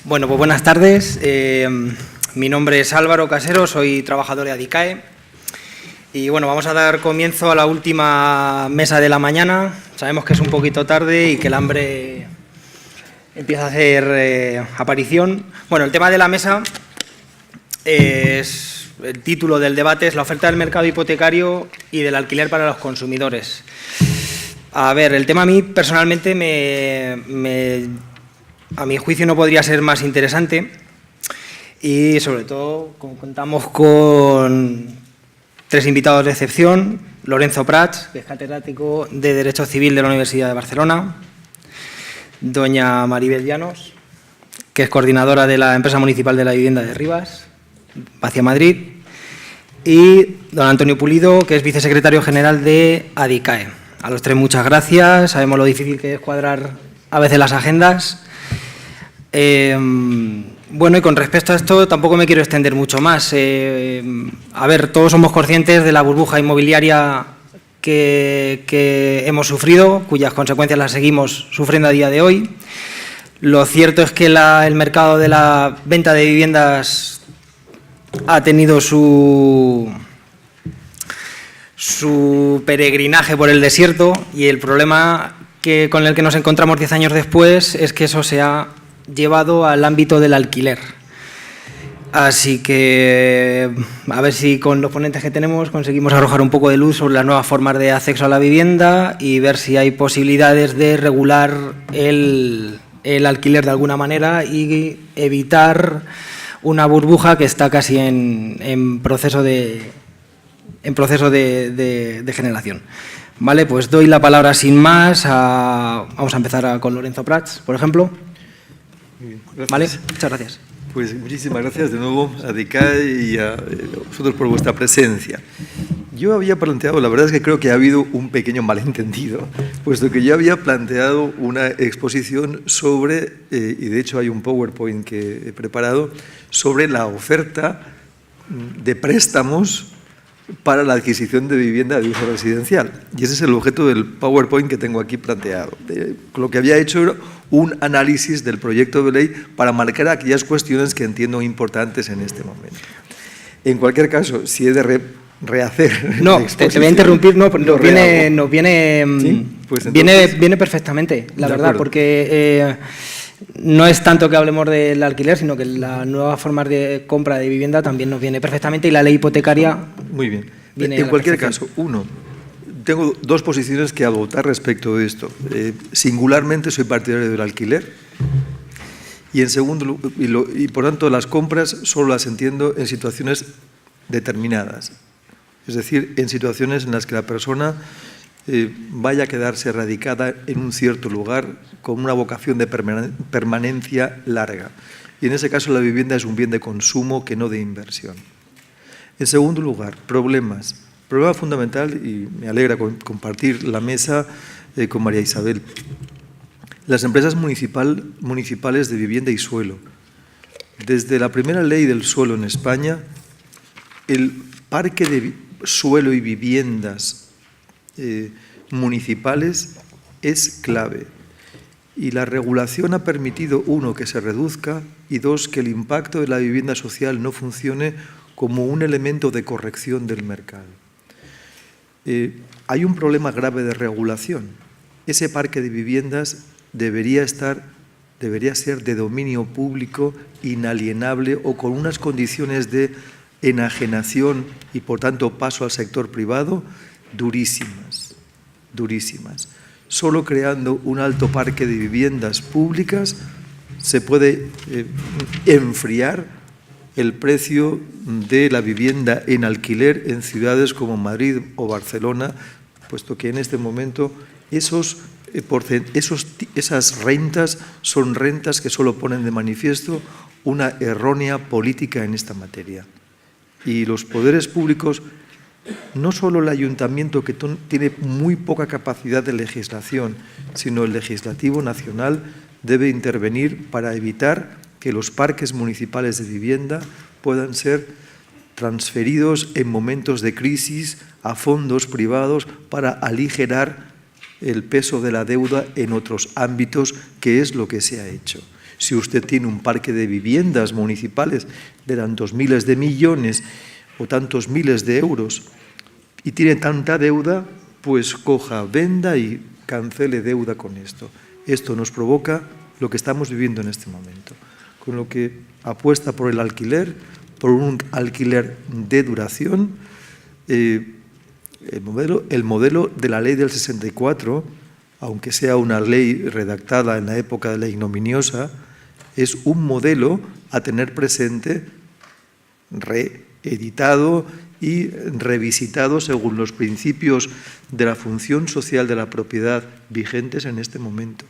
Bueno, pues buenas tardes. Mi nombre es Álvaro Casero, soy trabajador de Adicae. Y bueno, vamos a dar comienzo a la última mesa de la mañana. Sabemos que es un poquito tarde y que el hambre empieza a hacer aparición. Bueno, el tema de la mesa es, el título del debate es la oferta del mercado hipotecario y del alquiler para los consumidores. A ver, el tema a mí personalmente a mi juicio no podría ser más interesante y sobre todo contamos con tres invitados de excepción: Lorenzo Prats, que es catedrático de Derecho Civil de la Universidad de Barcelona; doña Maribel Llanos, que es coordinadora de la Empresa Municipal de la Vivienda de Rivas, hacia Madrid; y don Antonio Pulido, que es vicesecretario general de Adicae. A los tres muchas gracias, sabemos lo difícil que es cuadrar a veces las agendas. Bueno, y con respecto a esto tampoco me quiero extender mucho más. A ver, todos somos conscientes de la burbuja inmobiliaria que hemos sufrido, cuyas consecuencias las seguimos sufriendo a día de hoy. Lo cierto es que el mercado de la venta de viviendas ha tenido su peregrinaje por el desierto, y el problema con el que nos encontramos 10 años después es que eso se ha llevado al ámbito del alquiler. Así que a ver si con los ponentes que tenemos conseguimos arrojar un poco de luz sobre las nuevas formas de acceso a la vivienda y ver si hay posibilidades de regular el alquiler de alguna manera y evitar una burbuja que está casi en proceso de generación. Vale, pues doy la palabra sin más vamos a empezar con Lorenzo Prats, por ejemplo. Vale, muchas gracias. Pues muchísimas gracias de nuevo a Adicae y a vosotros por vuestra presencia. Yo había planteado, la verdad es que creo que ha habido un pequeño malentendido, puesto que yo había planteado una exposición sobre, y de hecho hay un PowerPoint que he preparado, sobre la oferta de préstamos para la adquisición de vivienda de uso residencial. Y ese es el objeto del PowerPoint que tengo aquí planteado. Lo que había hecho era un análisis del proyecto de ley para marcar aquellas cuestiones que entiendo importantes en este momento. En cualquier caso, si he de rehacer... No, te voy a interrumpir, viene perfectamente, la verdad, porque no es tanto que hablemos del alquiler, sino que las nuevas formas de compra de vivienda también nos viene perfectamente, y la ley hipotecaria... Muy bien. En cualquier caso, tengo dos posiciones que adoptar respecto de esto. Singularmente soy partidario del alquiler y, en segundo, y por tanto las compras solo las entiendo en situaciones determinadas. Es decir, en situaciones en las que la persona vaya a quedarse radicada en un cierto lugar con una vocación de permanencia larga. Y en ese caso la vivienda es un bien de consumo que no de inversión. En segundo lugar, problema fundamental, y me alegra compartir la mesa con María Isabel. Las empresas municipales de vivienda y suelo. Desde la primera ley del suelo en España, el parque de suelo y viviendas municipales es clave. Y la regulación ha permitido, uno, que se reduzca, y dos, que el impacto de la vivienda social no funcione como un elemento de corrección del mercado. Hay un problema grave de regulación. Ese parque de viviendas debería ser de dominio público, inalienable o con unas condiciones de enajenación y, por tanto, paso al sector privado durísimas. Solo creando un alto parque de viviendas públicas se puede enfriar el precio de la vivienda en alquiler en ciudades como Madrid o Barcelona, puesto que en este momento esas rentas son rentas que solo ponen de manifiesto una errónea política en esta materia. Y los poderes públicos, no solo el ayuntamiento, que tiene muy poca capacidad de legislación, sino el legislativo nacional debe intervenir para evitar que los parques municipales de vivienda puedan ser transferidos en momentos de crisis a fondos privados para aligerar el peso de la deuda en otros ámbitos, que es lo que se ha hecho. Si usted tiene un parque de viviendas municipales de tantos miles de millones o tantos miles de euros y tiene tanta deuda, pues coja, venda y cancele deuda con esto. Esto nos provoca lo que estamos viviendo en este momento, con lo que apuesta por el alquiler, por un alquiler de duración. El modelo de la ley del 64, aunque sea una ley redactada en la época de la ignominiosa, es un modelo a tener presente, reeditado y revisitado según los principios de la función social de la propiedad vigentes en este momento.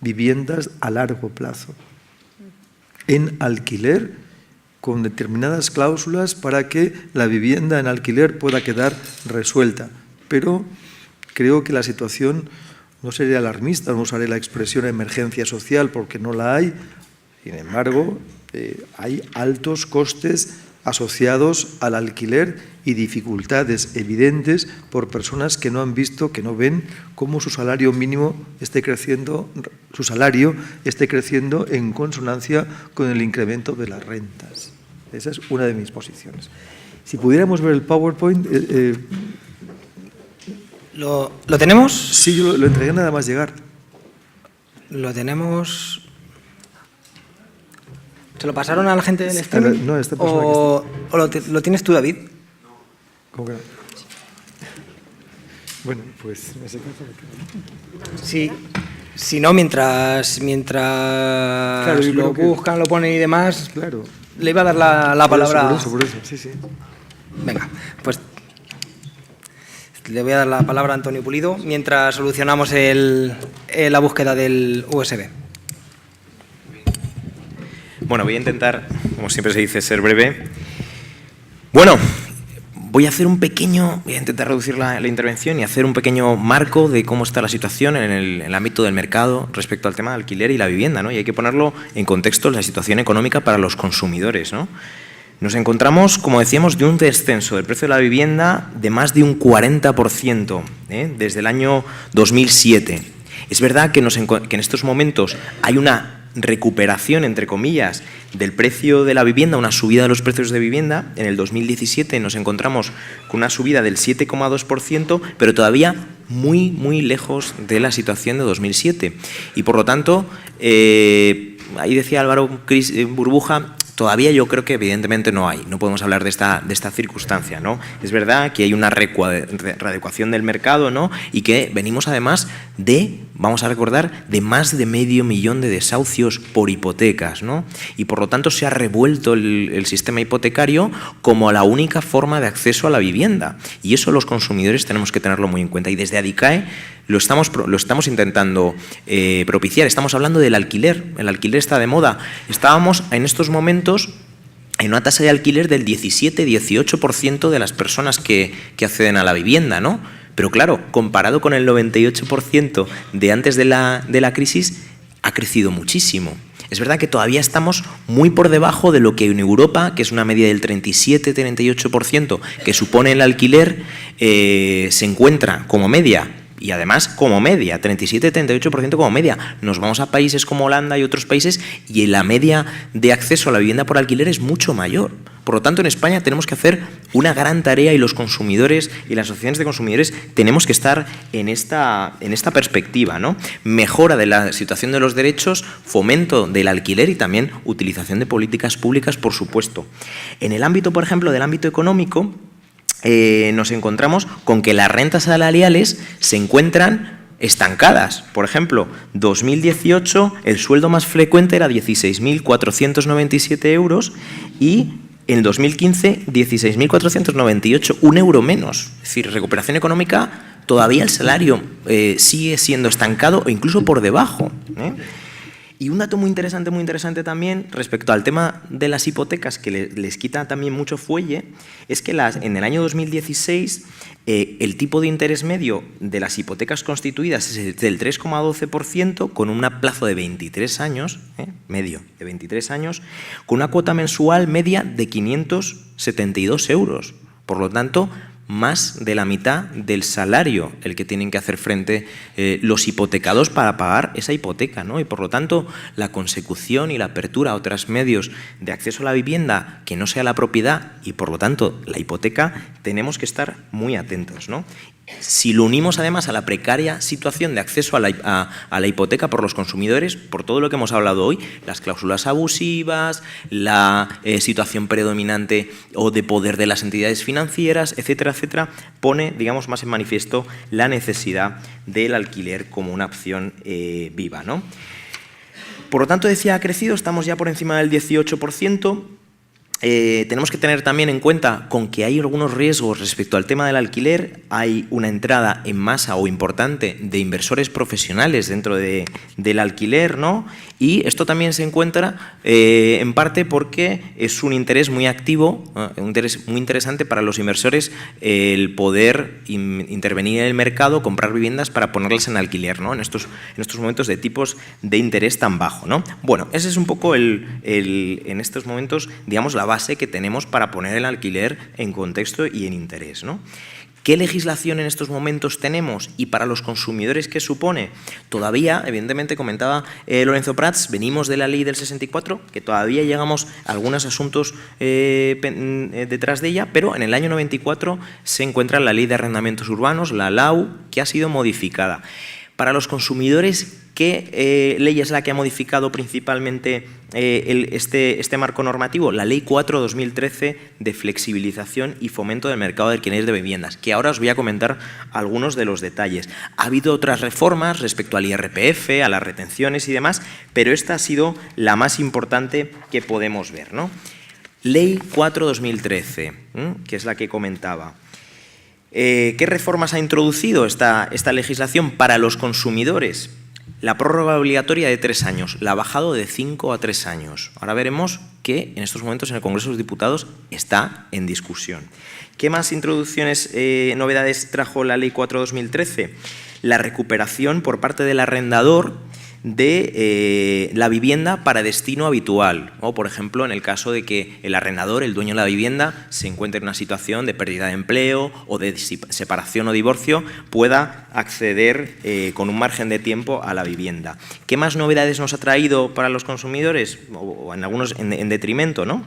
Viviendas a largo plazo, en alquiler, con determinadas cláusulas para que la vivienda en alquiler pueda quedar resuelta. Pero creo que la situación, no sería alarmista, no usaré la expresión emergencia social porque no la hay. Sin embargo, hay altos costes asociados al alquiler y dificultades evidentes por personas que no han visto, que no ven cómo su salario mínimo esté creciendo, su salario esté creciendo en consonancia con el incremento de las rentas. Esa es una de mis posiciones. Si pudiéramos ver el PowerPoint... ¿Lo tenemos? Sí, yo lo entregué nada más llegar. Lo tenemos... ¿Se lo pasaron a la gente del streaming? No, esta persona ¿O lo tienes tú, David? ¿Cómo que no? Bueno, pues en ese caso... Sí. Si no, mientras claro, lo buscan, lo ponen y demás, claro. Le iba a dar la palabra... Por eso, sí, sí. Venga, pues le voy a dar la palabra a Antonio Pulido mientras solucionamos la búsqueda del USB. Bueno, voy a intentar, como siempre se dice, ser breve. Bueno, voy a intentar reducir la intervención y hacer un pequeño marco de cómo está la situación en el ámbito del mercado respecto al tema del alquiler y la vivienda, ¿no? Y hay que ponerlo en contexto de la situación económica para los consumidores, ¿no? Nos encontramos, como decíamos, de un descenso del precio de la vivienda de más de un 40% desde el año 2007. Es verdad que en estos momentos hay una recuperación, entre comillas, del precio de la vivienda, una subida de los precios de vivienda. En el 2017 nos encontramos con una subida del 7,2%, pero todavía muy, muy lejos de la situación de 2007. Y por lo tanto, ahí decía Álvaro Burbuja, todavía yo creo que evidentemente no podemos hablar de esta circunstancia, ¿no? Es verdad que hay una readecuación del mercado, ¿no? Y que venimos además vamos a recordar, de más de 500.000 de desahucios por hipotecas, ¿no? Y por lo tanto se ha revuelto el sistema hipotecario como la única forma de acceso a la vivienda. Y eso los consumidores tenemos que tenerlo muy en cuenta. Y desde ADICAE lo estamos intentando propiciar. Estamos hablando del alquiler. El alquiler está de moda. Estábamos en estos momentos en una tasa de alquiler del 17-18% de las personas que acceden a la vivienda, ¿no? Pero claro, comparado con el 98% de antes de la crisis, ha crecido muchísimo. Es verdad que todavía estamos muy por debajo de lo que en Europa, que es una media del 37-38% que supone el alquiler, se encuentra como media. Y además como media, 37-38% como media. Nos vamos a países como Holanda y otros países y la media de acceso a la vivienda por alquiler es mucho mayor. Por lo tanto, en España tenemos que hacer una gran tarea y los consumidores y las asociaciones de consumidores tenemos que estar en esta perspectiva, ¿no? Mejora de la situación de los derechos, fomento del alquiler y también utilización de políticas públicas, por supuesto. En el ámbito, por ejemplo, del ámbito económico, nos encontramos con que las rentas salariales se encuentran estancadas. Por ejemplo, 2018 el sueldo más frecuente era 16.497 euros y en 2015 16.498, €1 menos. Es decir, recuperación económica, todavía el salario sigue siendo estancado o incluso por debajo, Y un dato muy interesante también respecto al tema de las hipotecas, que les quita también mucho fuelle, es que en el año 2016 el tipo de interés medio de las hipotecas constituidas es del 3,12% con un plazo de 23 años, medio de 23 años, con una cuota mensual media de 572 euros. Por lo tanto, más de la mitad del salario el que tienen que hacer frente los hipotecados para pagar esa hipoteca, ¿no? Y por lo tanto, la consecución y la apertura a otros medios de acceso a la vivienda que no sea la propiedad y por lo tanto la hipoteca, tenemos que estar muy atentos, ¿no? Si lo unimos además a la precaria situación de acceso a la hipoteca por los consumidores, por todo lo que hemos hablado hoy, las cláusulas abusivas, la situación predominante o de poder de las entidades financieras, etcétera, etcétera, pone, digamos, más en manifiesto la necesidad del alquiler como una opción viva, ¿no? Por lo tanto, decía, ha crecido, estamos ya por encima del 18%. Tenemos que tener también en cuenta con que hay algunos riesgos respecto al tema del alquiler. Hay una entrada en masa o importante de inversores profesionales dentro del alquiler, ¿no? Y esto también se encuentra en parte porque es un interés muy activo, un interés muy interesante para los inversores el poder intervenir en el mercado, comprar viviendas para ponerlas en alquiler, ¿no? En estos momentos de tipos de interés tan bajo, ¿no? Bueno, ese es un poco en estos momentos, digamos, la base que tenemos para poner el alquiler en contexto y en interés, ¿no? ¿Qué legislación en estos momentos tenemos y para los consumidores qué supone? Todavía, evidentemente, comentaba Lorenzo Prats, venimos de la ley del 64, que todavía llegamos a algunos asuntos detrás de ella, pero en el año 94 se encuentra la ley de arrendamientos urbanos, la LAU, que ha sido modificada. Para los consumidores, ¿qué ley es la que ha modificado principalmente este marco normativo? La Ley 4/2013 de flexibilización y fomento del mercado de alquiler de viviendas, que ahora os voy a comentar algunos de los detalles. Ha habido otras reformas respecto al IRPF, a las retenciones y demás, pero esta ha sido la más importante que podemos ver, ¿no? Ley 4/2013, que es la que comentaba. ¿Qué reformas ha introducido esta legislación para los consumidores? La prórroga obligatoria de 3 años, la ha bajado de 5 a 3 años. Ahora veremos que en estos momentos en el Congreso de los Diputados está en discusión. ¿Qué más introducciones, novedades trajo la Ley 4/2013? La recuperación por parte del arrendador de la vivienda para destino habitual, o por ejemplo en el caso de que el arrendador, el dueño de la vivienda, se encuentre en una situación de pérdida de empleo o de separación o divorcio, pueda acceder con un margen de tiempo a la vivienda. ¿Qué más novedades nos ha traído para los consumidores? O en algunos en detrimento, ¿no?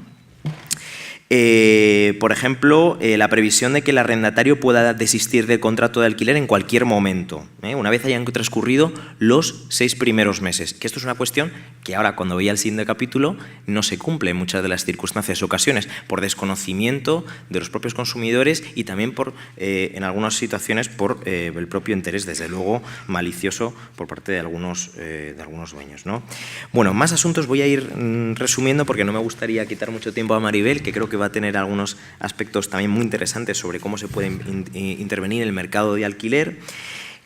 Por ejemplo, la previsión de que el arrendatario pueda desistir del contrato de alquiler en cualquier momento, una vez hayan transcurrido los 6 primeros meses. Que esto es una cuestión que ahora, cuando veía el siguiente capítulo, no se cumple en muchas de las circunstancias y ocasiones, por desconocimiento de los propios consumidores y también en algunas situaciones por el propio interés, desde luego, malicioso por parte de algunos dueños, ¿no? Bueno, más asuntos voy a ir resumiendo porque no me gustaría quitar mucho tiempo a Maribel, que creo que va a tener algunos aspectos también muy interesantes sobre cómo se puede intervenir en el mercado de alquiler.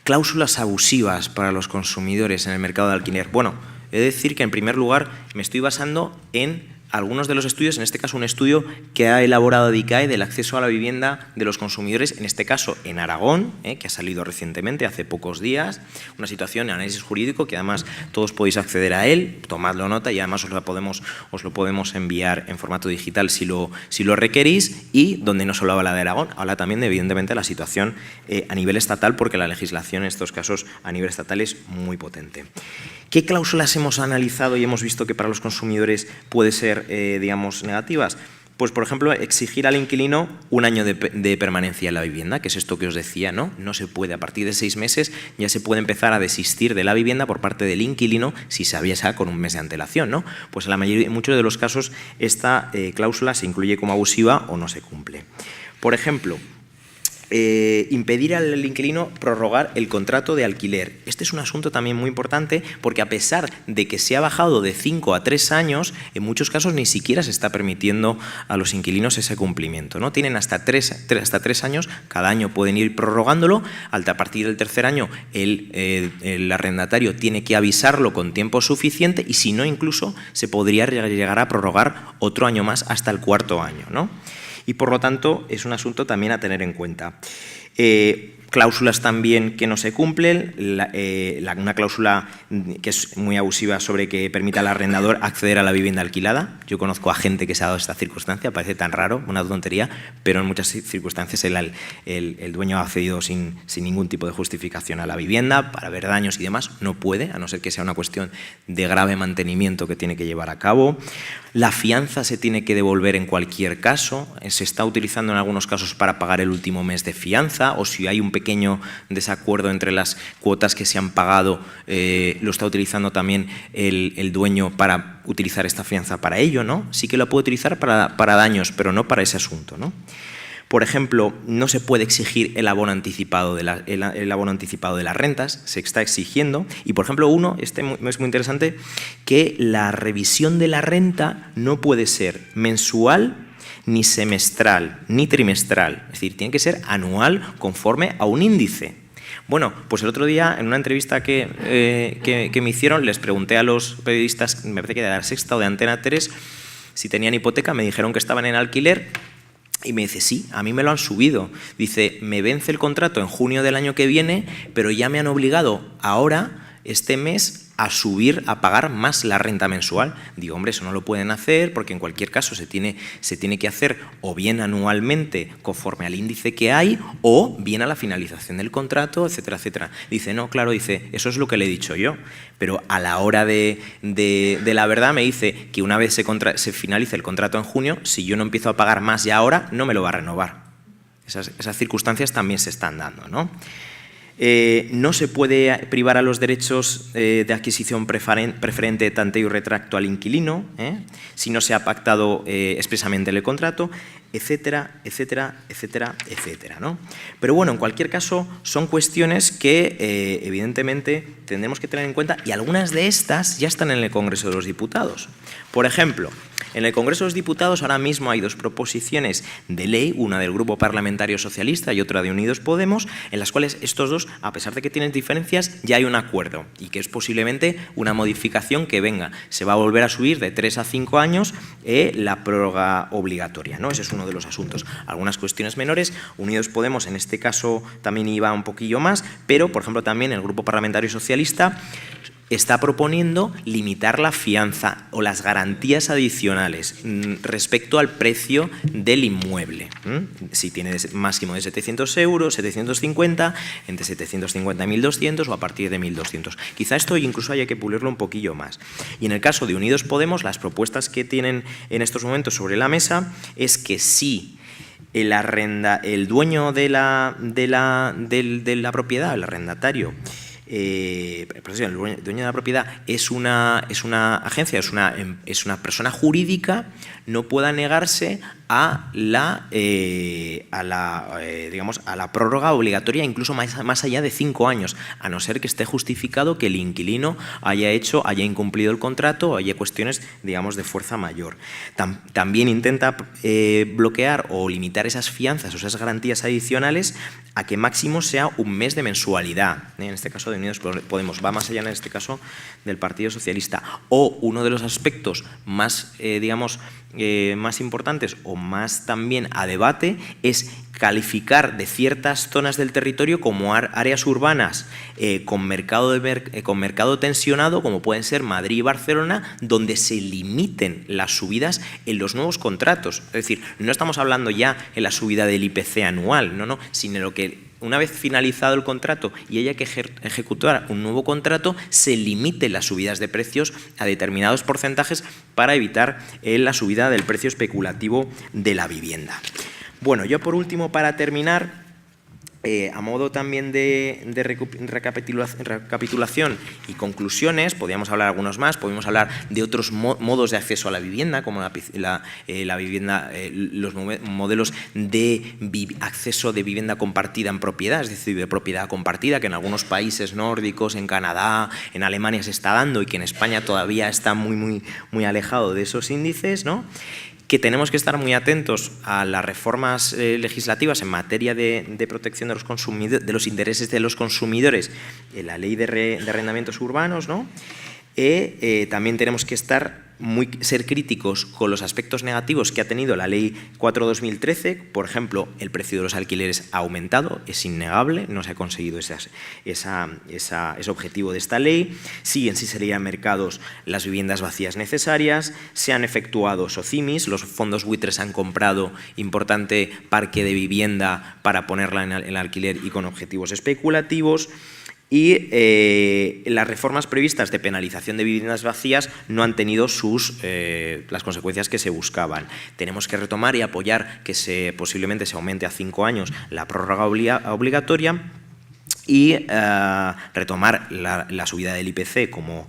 Cláusulas abusivas para los consumidores en el mercado de alquiler. Bueno, he de decir que en primer lugar me estoy basando en algunos de los estudios, en este caso un estudio que ha elaborado DICAE del acceso a la vivienda de los consumidores, en este caso en Aragón, que ha salido recientemente, hace pocos días, una situación de análisis jurídico que además todos podéis acceder a él, tomadlo nota y además os lo podemos enviar en formato digital si lo requerís, y donde no solo habla de Aragón, habla también de, evidentemente, la situación a nivel estatal, porque la legislación en estos casos a nivel estatal es muy potente. ¿Qué cláusulas hemos analizado y hemos visto que para los consumidores puede ser, digamos, negativas? Pues, por ejemplo, exigir al inquilino un año de permanencia en la vivienda, que es esto que os decía, ¿no? No se puede, a partir de 6 meses ya se puede empezar a desistir de la vivienda por parte del inquilino si se avisa con un mes de antelación, ¿no? Pues en muchos de los casos esta cláusula se incluye como abusiva o no se cumple. Por ejemplo, impedir al inquilino prorrogar el contrato de alquiler. Este es un asunto también muy importante porque, a pesar de que se ha bajado de 5 a 3 años, en muchos casos ni siquiera se está permitiendo a los inquilinos ese cumplimiento, ¿no? Tienen hasta 3 años, cada año pueden ir prorrogándolo, a partir del tercer año el arrendatario tiene que avisarlo con tiempo suficiente y, si no, incluso se podría llegar a prorrogar otro año más hasta el 4º año, ¿no? Y por lo tanto es un asunto también a tener en cuenta. Cláusulas también que no se cumplen, una cláusula que es muy abusiva sobre que permita al arrendador acceder a la vivienda alquilada. Yo conozco a gente que se ha dado esta circunstancia, parece tan raro, una tontería, pero en muchas circunstancias el dueño ha accedido sin ningún tipo de justificación a la vivienda, para ver daños y demás, no puede, a no ser que sea una cuestión de grave mantenimiento que tiene que llevar a cabo. La fianza se tiene que devolver en cualquier caso, se está utilizando en algunos casos para pagar el último mes de fianza, o si hay un pequeño desacuerdo entre las cuotas que se han pagado, lo está utilizando también el dueño para utilizar esta fianza para ello, ¿no? Sí que lo puede utilizar para daños, pero no para ese asunto, ¿no? Por ejemplo, no se puede exigir el abono anticipado de las rentas, se está exigiendo. Y, por ejemplo, este es muy interesante, que la revisión de la renta no puede ser mensual, ni semestral, ni trimestral. Es decir, tiene que ser anual conforme a un índice. Bueno, pues el otro día, en una entrevista que me hicieron, les pregunté a los periodistas, me parece que de La Sexta o de Antena 3, si tenían hipoteca, me dijeron que estaban en alquiler. Y me dice, sí, a mí me lo han subido. Dice, me vence el contrato en junio del año que viene, pero ya me han obligado ahora, este mes, a pagar más la renta mensual. Digo, hombre, eso no lo pueden hacer porque en cualquier caso se tiene que hacer o bien anualmente conforme al índice que hay o bien a la finalización del contrato, etcétera, etcétera. Dice, no, claro, dice, eso es lo que le he dicho yo. Pero a la hora de la verdad me dice que una vez se finalice el contrato en junio, si yo no empiezo a pagar más ya ahora, no me lo va a renovar. Esas circunstancias también se están dando, ¿no? No se puede privar a los derechos de adquisición preferente, tanteo y retracto al inquilino, si no se ha pactado expresamente en el contrato, etcétera, etcétera, etcétera, etcétera, ¿no? Pero bueno, en cualquier caso, son cuestiones que evidentemente tendremos que tener en cuenta y algunas de estas ya están en el Congreso de los Diputados. Por ejemplo, en el Congreso de los Diputados ahora mismo hay dos proposiciones de ley, una del Grupo Parlamentario Socialista y otra de Unidos Podemos, en las cuales estos dos, a pesar de que tienen diferencias, ya hay un acuerdo y que es posiblemente una modificación que venga. Se va a volver a subir de 3 a 5 años la prórroga obligatoria, ¿no? Ese es uno de los asuntos. Algunas cuestiones menores, Unidos Podemos en este caso también iba un poquillo más, pero por ejemplo también el Grupo Parlamentario Socialista está proponiendo limitar la fianza o las garantías adicionales respecto al precio del inmueble. Si tiene máximo de 700 euros, 750, entre 750 y 1.200 o a partir de 1.200. Quizá esto incluso haya que pulirlo un poquillo más. Y en el caso de Unidos Podemos, las propuestas que tienen en estos momentos sobre la mesa es que si el dueño de la propiedad, el arrendatario, el dueño de la propiedad es una agencia, es una persona jurídica, no pueda negarse a la prórroga obligatoria incluso más allá de 5 años, a no ser que esté justificado que el inquilino haya incumplido el contrato o haya cuestiones, digamos, de fuerza mayor. También intenta bloquear o limitar esas fianzas o esas garantías adicionales a que máximo sea un mes de mensualidad. En este caso de Unidos Podemos, va más allá en este caso del Partido Socialista. O uno de los aspectos más, más importantes o más también a debate es calificar de ciertas zonas del territorio como áreas urbanas con mercado tensionado, como pueden ser Madrid y Barcelona, donde se limiten las subidas en los nuevos contratos. Es decir, no estamos hablando ya en la subida del IPC anual, no, sino en lo que una vez finalizado el contrato y haya que ejecutar un nuevo contrato, se limiten las subidas de precios a determinados porcentajes para evitar la subida del precio especulativo de la vivienda. Bueno, yo por último, para terminar, a modo también de recapitulación y conclusiones, podríamos hablar algunos más, podríamos hablar de otros modos de acceso a la vivienda, como la vivienda, los modelos de acceso de vivienda compartida en propiedad, es decir, de propiedad compartida, que en algunos países nórdicos, en Canadá, en Alemania se está dando y que en España todavía está muy alejado de esos índices, ¿no? Que tenemos que estar muy atentos a las reformas legislativas en materia de protección de los consumidores, de los intereses de los consumidores, en la ley de arrendamientos urbanos, ¿no? También tenemos que estar ser críticos con los aspectos negativos que ha tenido la Ley 4/2013. Por ejemplo, el precio de los alquileres ha aumentado, es innegable, no se ha conseguido ese objetivo de esta ley. Siguen sin salir a mercados las viviendas vacías necesarias, se han efectuado SOCIMIs, los fondos buitres han comprado importante parque de vivienda para ponerla en alquiler y con objetivos especulativos. Y las reformas previstas de penalización de viviendas vacías no han tenido las consecuencias que se buscaban. Tenemos que retomar y apoyar que posiblemente se aumente a 5 años la prórroga obligatoria y retomar la subida del IPC como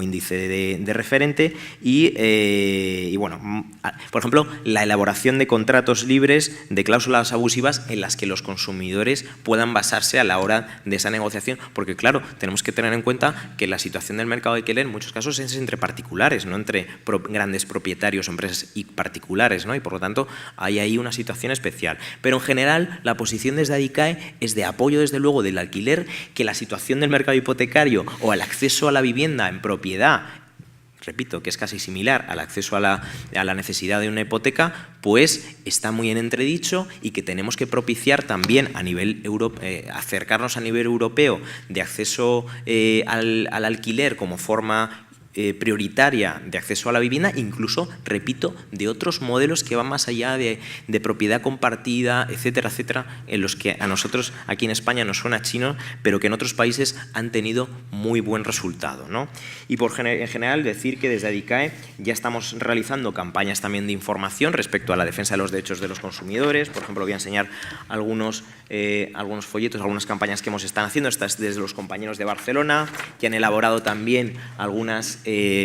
índice de referente y, bueno, por ejemplo, la elaboración de contratos libres de cláusulas abusivas en las que los consumidores puedan basarse a la hora de esa negociación, porque, claro, tenemos que tener en cuenta que la situación del mercado de alquiler en muchos casos es entre particulares, no entre grandes propietarios o empresas y particulares, ¿no? Y, por lo tanto, hay ahí una situación especial. Pero, en general, la posición desde ADICAE es de apoyo, desde luego, del alquiler, que la situación del mercado hipotecario o el acceso a la vivienda en propiedad, repito, que es casi similar al acceso a la necesidad de una hipoteca, pues está muy en entredicho y que tenemos que propiciar también a nivel acercarnos a nivel europeo de acceso al alquiler como forma prioritaria de acceso a la vivienda, incluso, repito, de otros modelos que van más allá de propiedad compartida, etcétera, etcétera, en los que a nosotros aquí en España nos suena chino, pero que en otros países han tenido muy buen resultado, ¿no? Y en general decir que desde ADICAE ya estamos realizando campañas también de información respecto a la defensa de los derechos de los consumidores. Por ejemplo, voy a enseñar algunos folletos, algunas campañas que hemos estado haciendo. Estas desde los compañeros de Barcelona, que han elaborado también algunas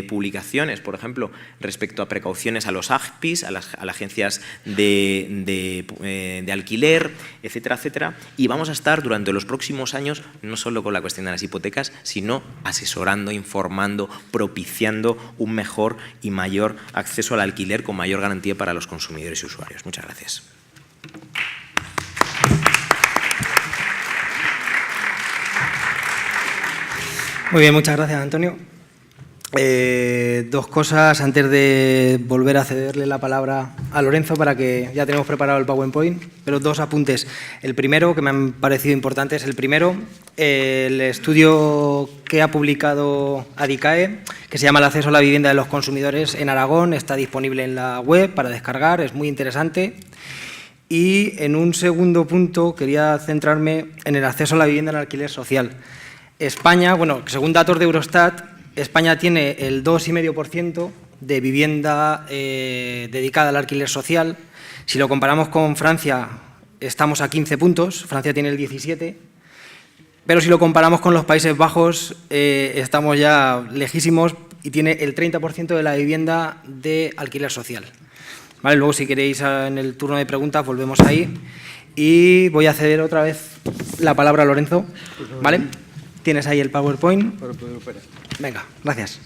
publicaciones, por ejemplo, respecto a precauciones a los AGPIs, a las agencias de alquiler, etcétera, etcétera. Y vamos a estar durante los próximos años no solo con la cuestión de las hipotecas, sino asesorando, informando, propiciando un mejor y mayor acceso al alquiler con mayor garantía para los consumidores y usuarios. Muchas gracias. Muy bien, muchas gracias, Antonio. Dos cosas antes de volver a cederle la palabra a Lorenzo, para que ya tenemos preparado el PowerPoint, pero dos apuntes. El primero, que me han parecido importantes, el estudio que ha publicado ADICAE, que se llama El acceso a la vivienda de los consumidores en Aragón, está disponible en la web para descargar, es muy interesante. Y en un segundo punto quería centrarme en el acceso a la vivienda en alquiler social. España, bueno, según datos de Eurostat, España tiene el 2,5% de vivienda dedicada al alquiler social. Si lo comparamos con Francia, estamos a 15 puntos, Francia tiene el 17, pero si lo comparamos con los Países Bajos, estamos ya lejísimos y tiene el 30% de la vivienda de alquiler social. ¿Vale? Luego, si queréis, en el turno de preguntas, volvemos ahí. Y voy a ceder otra vez la palabra a Lorenzo, ¿vale? Tienes ahí el PowerPoint. Venga, gracias.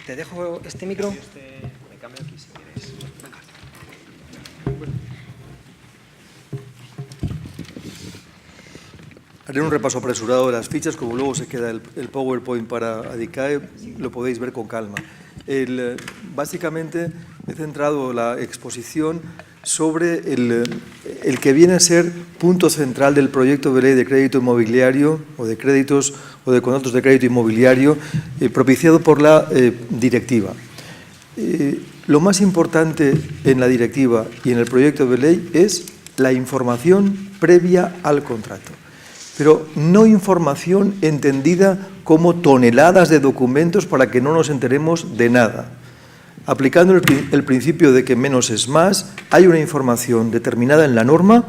Te dejo este micro. Me cambio aquí si quieres. Haré un repaso apresurado de las fichas, como luego se queda el PowerPoint para ADICAE, lo podéis ver con calma. Básicamente he centrado la exposición sobre el que viene a ser punto central del proyecto de ley de crédito inmobiliario o de créditos o de contratos de crédito inmobiliario propiciado por la directiva. Lo más importante en la directiva y en el proyecto de ley es la información previa al contrato, pero no información entendida como toneladas de documentos para que no nos enteremos de nada. Aplicando el principio de que menos es más, hay una información determinada en la norma,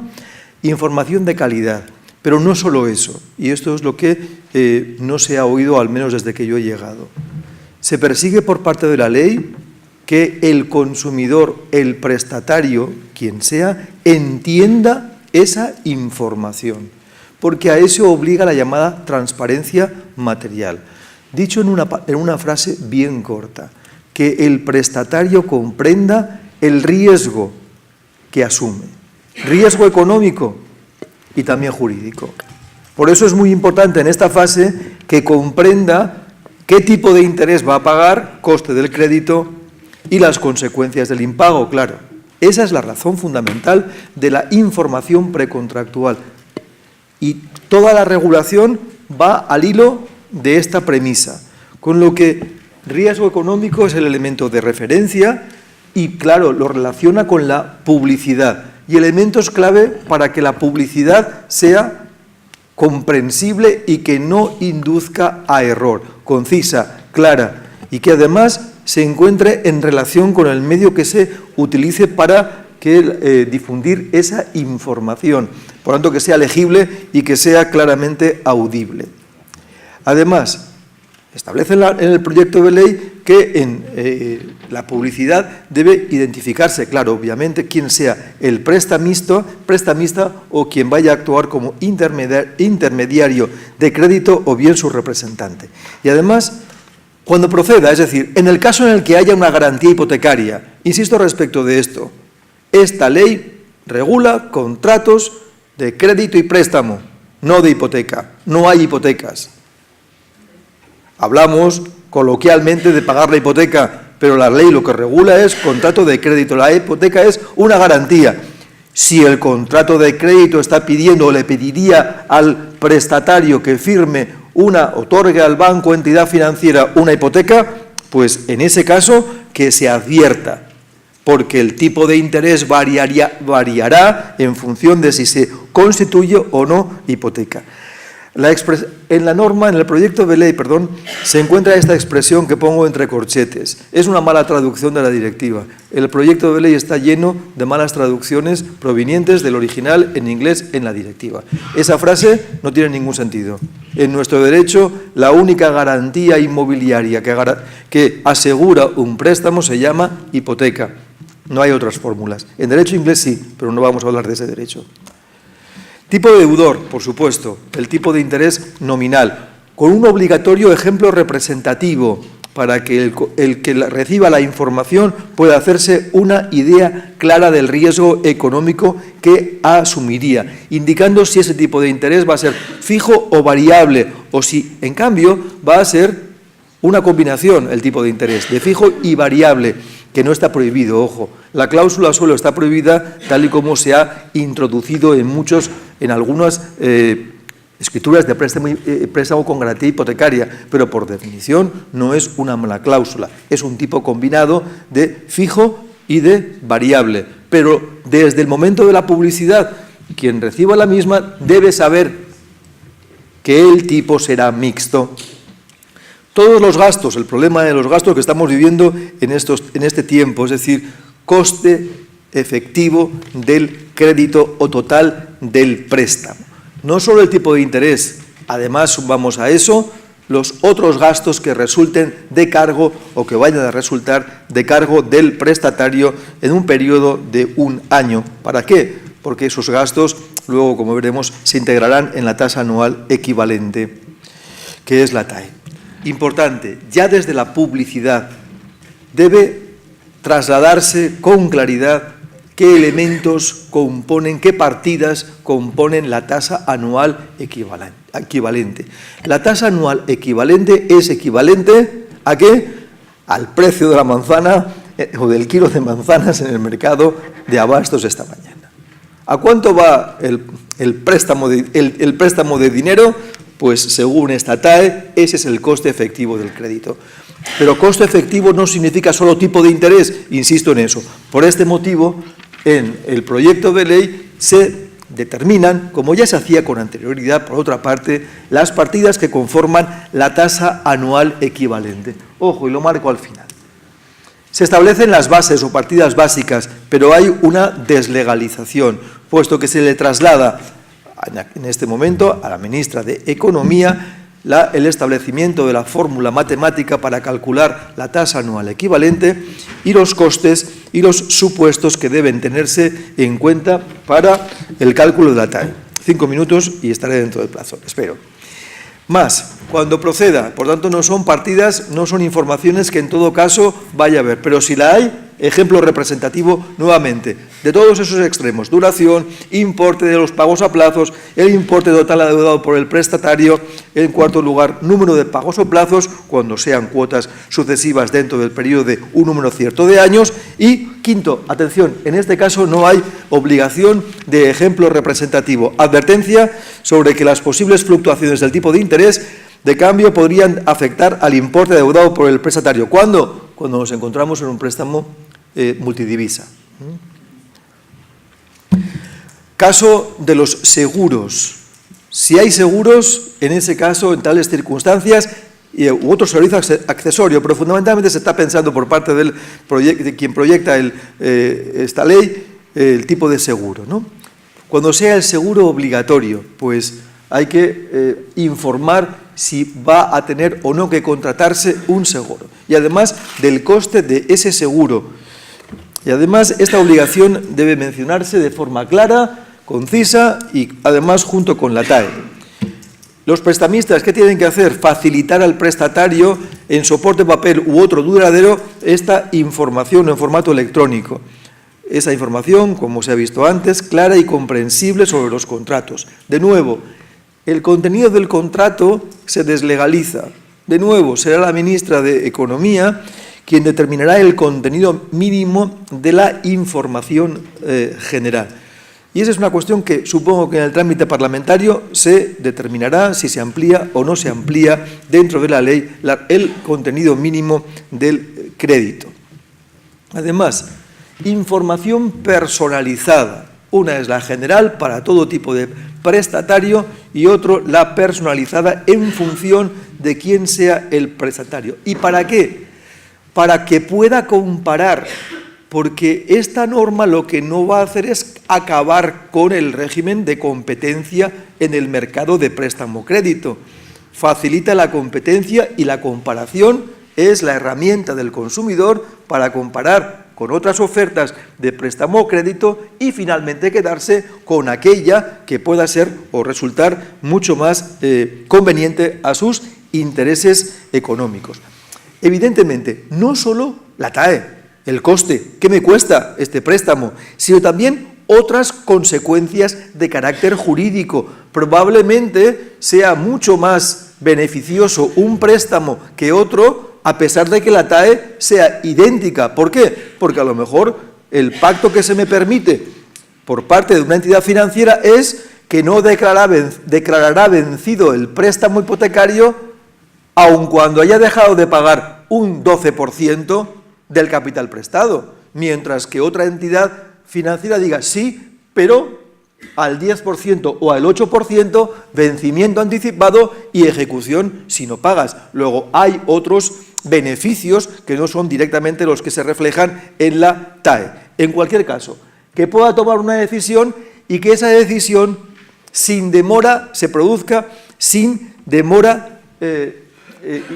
información de calidad, pero no solo eso, y esto es lo que no se ha oído, al menos desde que yo he llegado. Se persigue por parte de la ley que el consumidor, el prestatario, quien sea, entienda esa información, porque a eso obliga la llamada transparencia material. Dicho en una frase bien corta, que el prestatario comprenda el riesgo que asume, riesgo económico y también jurídico. Por eso es muy importante en esta fase que comprenda qué tipo de interés va a pagar, coste del crédito y las consecuencias del impago, claro. Esa es la razón fundamental de la información precontractual. Y toda la regulación va al hilo de esta premisa, con lo que riesgo económico es el elemento de referencia y, claro, lo relaciona con la publicidad. Y elementos clave para que la publicidad sea comprensible y que no induzca a error, concisa, clara, y que además se encuentre en relación con el medio que se utilice para difundir esa información. Por tanto, que sea legible y que sea claramente audible. Además, establece en el proyecto de ley que en la publicidad debe identificarse, claro, obviamente, quién sea el prestamista o quien vaya a actuar como intermediario de crédito o bien su representante. Y además, cuando proceda, es decir, en el caso en el que haya una garantía hipotecaria, insisto respecto de esto, esta ley regula contratos de crédito y préstamo, no de hipoteca, no hay hipotecas. Hablamos coloquialmente de pagar la hipoteca, pero la ley lo que regula es contrato de crédito. La hipoteca es una garantía. Si el contrato de crédito está pidiendo o le pediría al prestatario que firme otorgue al banco o entidad financiera una hipoteca, pues en ese caso que se advierta, porque el tipo de interés variará en función de si se constituye o no hipoteca. En la norma, en el proyecto de ley, se encuentra esta expresión que pongo entre corchetes. Es una mala traducción de la directiva. El proyecto de ley está lleno de malas traducciones provenientes del original en inglés en la directiva. Esa frase no tiene ningún sentido. En nuestro derecho, la única garantía inmobiliaria que asegura un préstamo se llama hipoteca. No hay otras fórmulas. En derecho inglés sí, pero no vamos a hablar de ese derecho. Tipo de deudor, por supuesto, el tipo de interés nominal, con un obligatorio ejemplo representativo para que el que reciba la información pueda hacerse una idea clara del riesgo económico que asumiría, indicando si ese tipo de interés va a ser fijo o variable, o si, en cambio, va a ser una combinación, el tipo de interés, de fijo y variable, que no está prohibido, ojo. La cláusula suelo está prohibida tal y como se ha introducido en algunas escrituras de préstamo con garantía hipotecaria, pero por definición no es una mala cláusula, es un tipo combinado de fijo y de variable. Pero desde el momento de la publicidad, quien reciba la misma debe saber que el tipo será mixto. Todos los gastos, el problema de los gastos que estamos viviendo en este tiempo, es decir, coste efectivo del crédito o total del préstamo. No solo el tipo de interés, además sumamos a eso los otros gastos que resulten de cargo o que vayan a resultar de cargo del prestatario en un periodo de un año. ¿Para qué? Porque esos gastos, luego, como veremos, se integrarán en la tasa anual equivalente, que es la TAE. Importante, ya desde la publicidad debe trasladarse con claridad qué elementos componen, qué partidas componen la tasa anual equivalente. La tasa anual equivalente es equivalente ¿a qué? Al precio de la manzana o del kilo de manzanas en el mercado de abastos esta mañana. ¿A cuánto va el préstamo de dinero? Pues según esta TAE, ese es el coste efectivo del crédito. Pero coste efectivo no significa solo tipo de interés, insisto en eso. Por este motivo, en el proyecto de ley se determinan, como ya se hacía con anterioridad, por otra parte, las partidas que conforman la tasa anual equivalente. Ojo, y lo marco al final. Se establecen las bases o partidas básicas, pero hay una deslegalización, puesto que se le traslada en este momento a la ministra de Economía el establecimiento de la fórmula matemática para calcular la tasa anual equivalente y los costes y los supuestos que deben tenerse en cuenta para el cálculo de la TAE. 5 minutos y estaré dentro del plazo, espero. Más, cuando proceda, por tanto no son partidas, no son informaciones que en todo caso vaya a haber, pero si la hay, ejemplo representativo nuevamente de todos esos extremos: duración, importe de los pagos a plazos, el importe total adeudado por el prestatario, en cuarto lugar, número de pagos o plazos cuando sean cuotas sucesivas dentro del periodo de un número cierto de años, y quinto, atención, en este caso no hay obligación de ejemplo representativo. Advertencia sobre que las posibles fluctuaciones del tipo de interés de cambio podrían afectar al importe adeudado por el prestatario. ¿Cuándo? Cuando nos encontramos en un préstamo multidivisa. Caso de los seguros. Si hay seguros, en ese caso, en tales circunstancias, u otro servicio accesorio, pero fundamentalmente se está pensando por parte de quien proyecta esta ley el tipo de seguro, ¿no? Cuando sea el seguro obligatorio, pues hay que informar si va a tener o no que contratarse un seguro, y además del coste de ese seguro. Y además esta obligación debe mencionarse de forma clara, concisa y además junto con la TAE. Los prestamistas, ¿qué tienen que hacer? Facilitar al prestatario en soporte papel u otro duradero esta información en formato electrónico. Esa información, como se ha visto antes, clara y comprensible sobre los contratos. De nuevo, el contenido del contrato se deslegaliza. De nuevo, será la ministra de Economía quien determinará el contenido mínimo de la información general. Y esa es una cuestión que supongo que en el trámite parlamentario se determinará si se amplía o no se amplía dentro de la ley el contenido mínimo del crédito. Además, información personalizada. Una es la general para todo tipo de prestatario y otro la personalizada en función de quién sea el prestatario. ¿Y para qué? Para que pueda comparar, porque esta norma lo que no va a hacer es acabar con el régimen de competencia en el mercado de préstamo-crédito. Facilita la competencia y la comparación es la herramienta del consumidor para comparar con otras ofertas de préstamo-crédito y finalmente quedarse con aquella que pueda ser o resultar mucho más conveniente a sus intereses económicos. Evidentemente, no solo la TAE, el coste, ¿qué me cuesta este préstamo?, sino también otras consecuencias de carácter jurídico. Probablemente sea mucho más beneficioso un préstamo que otro, a pesar de que la TAE sea idéntica. ¿Por qué? Porque a lo mejor el pacto que se me permite por parte de una entidad financiera es que no declarará vencido el préstamo hipotecario aun cuando haya dejado de pagar un 12% del capital prestado, mientras que otra entidad financiera diga sí, pero al 10% o al 8% vencimiento anticipado y ejecución si no pagas. Luego hay otros beneficios que no son directamente los que se reflejan en la TAE. En cualquier caso, que pueda tomar una decisión y que esa decisión sin demora se produzca, sin demora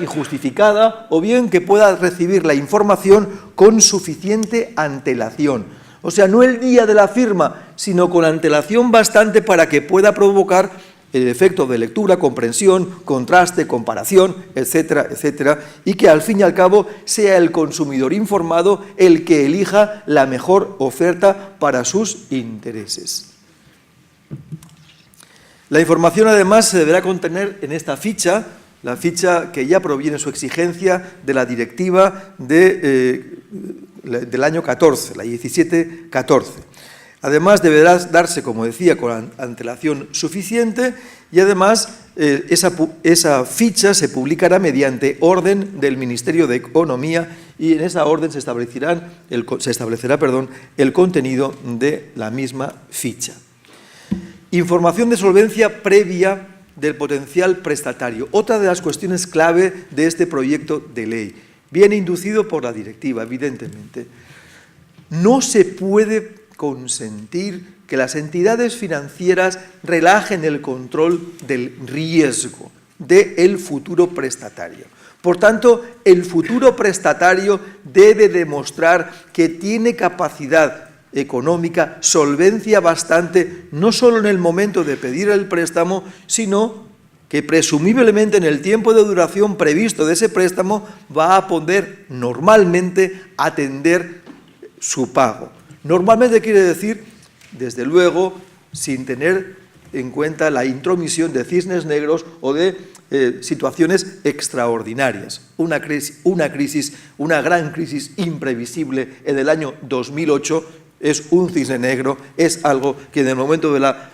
injustificada, o bien que pueda recibir la información con suficiente antelación. O sea, no el día de la firma, sino con antelación bastante para que pueda provocar el efecto de lectura, comprensión, contraste, comparación, etcétera, etcétera, y que al fin y al cabo sea el consumidor informado el que elija la mejor oferta para sus intereses. La información además se deberá contener en esta ficha, la ficha que ya proviene su exigencia de la directiva del año 14, la 1714. Además, deberá darse, como decía, con antelación suficiente y además esa ficha se publicará mediante orden del Ministerio de Economía y en esa orden se establecerá el contenido de la misma ficha. Información de solvencia previa del potencial prestatario. Otra de las cuestiones clave de este proyecto de ley. Viene inducido por la directiva, evidentemente. No se puede consentir que las entidades financieras relajen el control del riesgo del futuro prestatario. Por tanto, el futuro prestatario debe demostrar que tiene capacidad económica, solvencia bastante, no solo en el momento de pedir el préstamo, sino que presumiblemente en el tiempo de duración previsto de ese préstamo va a poder normalmente atender su pago. Normalmente quiere decir, desde luego, sin tener en cuenta la intromisión de cisnes negros o de situaciones extraordinarias. Una gran crisis imprevisible en el año 2008 es un cisne negro, es algo que en el momento de la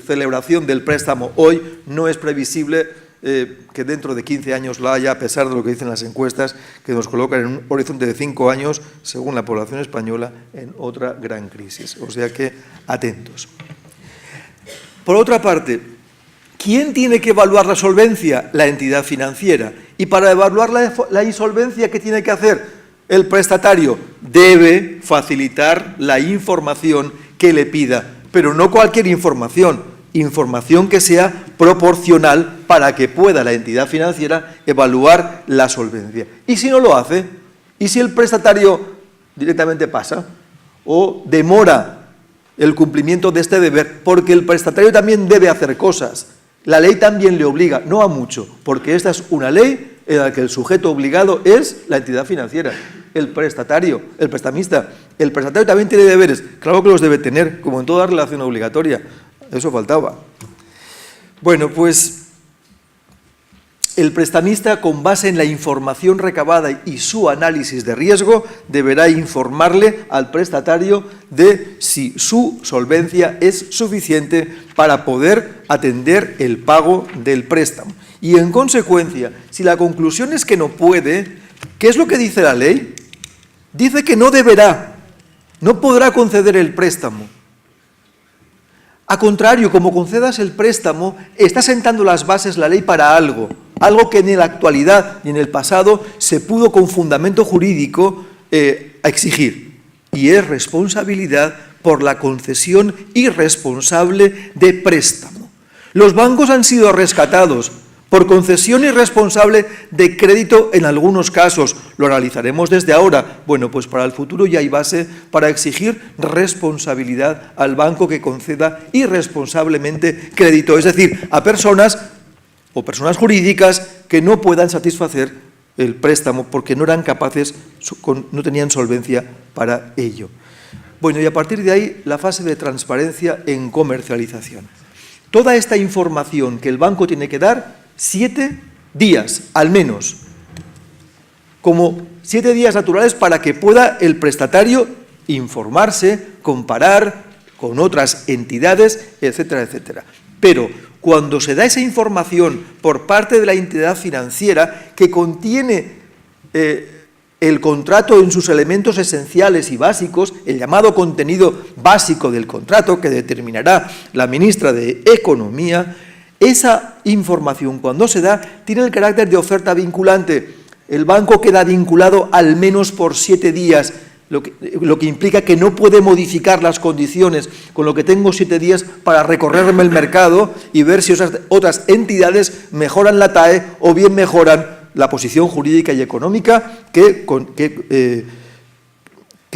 celebración del préstamo hoy no es previsible que dentro de 15 años lo haya, a pesar de lo que dicen las encuestas, que nos colocan en un horizonte de 5 años, según la población española, en otra gran crisis. O sea que, atentos. Por otra parte, ¿quién tiene que evaluar la solvencia? La entidad financiera. Y para evaluar la insolvencia, ¿qué tiene que hacer? El prestatario debe facilitar la información que le pida, pero no cualquier información que sea proporcional para que pueda la entidad financiera evaluar la solvencia. ¿Y si no lo hace? ¿Y si el prestatario directamente pasa o demora el cumplimiento de este deber? Porque el prestatario también debe hacer cosas. La ley también le obliga, no a mucho, porque esta es una ley en la que el sujeto obligado es la entidad financiera, el prestatario, el prestamista. El prestatario también tiene deberes, claro que los debe tener, como en toda relación obligatoria. Eso faltaba. Bueno, pues el prestamista, con base en la información recabada y su análisis de riesgo, deberá informarle al prestatario de si su solvencia es suficiente para poder atender el pago del préstamo. Y en consecuencia, si la conclusión es que no puede, ¿qué es lo que dice la ley? Dice que no deberá, no podrá conceder el préstamo. A contrario, como concedas el préstamo, está sentando las bases la ley para algo que en la actualidad y en el pasado se pudo con fundamento jurídico exigir, y es responsabilidad por la concesión irresponsable de préstamo. Los bancos han sido rescatados por concesión irresponsable de crédito en algunos casos. Lo analizaremos desde ahora. Bueno, pues para el futuro ya hay base para exigir responsabilidad al banco que conceda irresponsablemente crédito, es decir, a personas o personas jurídicas que no puedan satisfacer el préstamo porque no eran capaces, no tenían solvencia para ello. Bueno, y a partir de ahí, la fase de transparencia en comercialización. Toda esta información que el banco tiene que dar, 7 días, al menos, como 7 días naturales para que pueda el prestatario informarse, comparar con otras entidades, etcétera, etcétera. Pero cuando se da esa información por parte de la entidad financiera que contiene el contrato en sus elementos esenciales y básicos, el llamado contenido básico del contrato que determinará la ministra de Economía, esa información, cuando se da, tiene el carácter de oferta vinculante. El banco queda vinculado al menos por 7 días, lo que implica que no puede modificar las condiciones, con lo que tengo 7 días para recorrerme el mercado y ver si otras entidades mejoran la TAE o bien mejoran la posición jurídica y económica que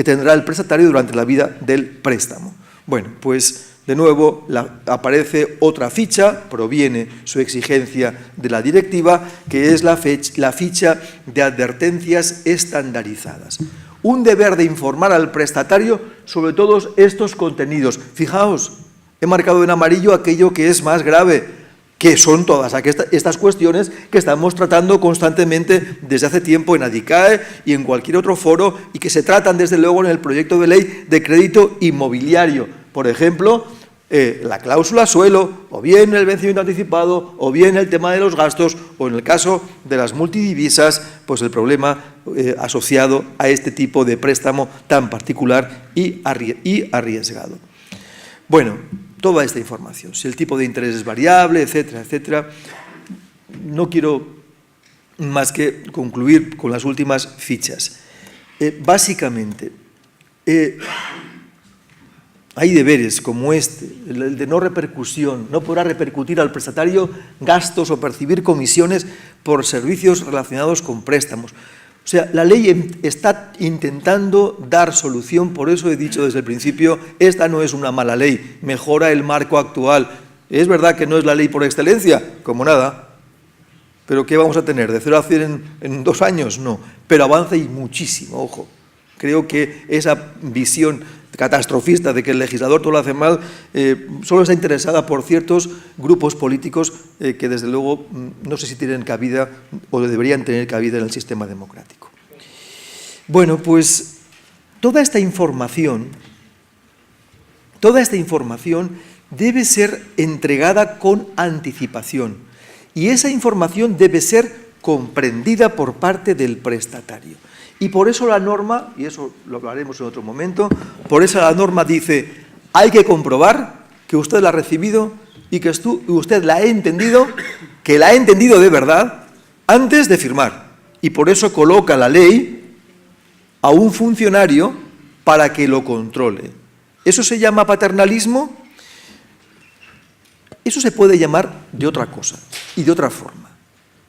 tendrá el prestatario durante la vida del préstamo. Bueno, pues de nuevo aparece otra ficha, proviene su exigencia de la directiva, que es la ficha de advertencias estandarizadas. Un deber de informar al prestatario sobre todos estos contenidos. Fijaos, he marcado en amarillo aquello que es más grave, que son todas estas cuestiones que estamos tratando constantemente desde hace tiempo en ADICAE y en cualquier otro foro, y que se tratan desde luego en el proyecto de ley de crédito inmobiliario. Por ejemplo, la cláusula suelo, o bien el vencimiento anticipado, o bien el tema de los gastos, o en el caso de las multidivisas, pues el problema asociado a este tipo de préstamo tan particular y arriesgado. Bueno, toda esta información, si el tipo de interés es variable, etcétera, etcétera. No quiero más que concluir con las últimas fichas. Básicamente, hay deberes como este, el de no repercusión. No podrá repercutir al prestatario gastos o percibir comisiones por servicios relacionados con préstamos. O sea, la ley está intentando dar solución, por eso he dicho desde el principio, esta no es una mala ley, mejora el marco actual. Es verdad que no es la ley por excelencia, como nada, pero ¿qué vamos a tener? ¿De 0 a 100 en 2 años? No, pero avanza y muchísimo, ojo. Creo que esa visión catastrofista de que el legislador todo lo hace mal, solo está interesada por ciertos grupos políticos que desde luego no sé si tienen cabida o deberían tener cabida en el sistema democrático. Bueno, pues toda esta información debe ser entregada con anticipación y esa información debe ser comprendida por parte del prestatario. Y por eso la norma, y eso lo hablaremos en otro momento, por eso la norma dice, hay que comprobar que usted la ha recibido y que usted la ha entendido, que la ha entendido de verdad, antes de firmar. Y por eso coloca la ley a un funcionario para que lo controle. ¿Eso se llama paternalismo? Eso se puede llamar de otra cosa y de otra forma.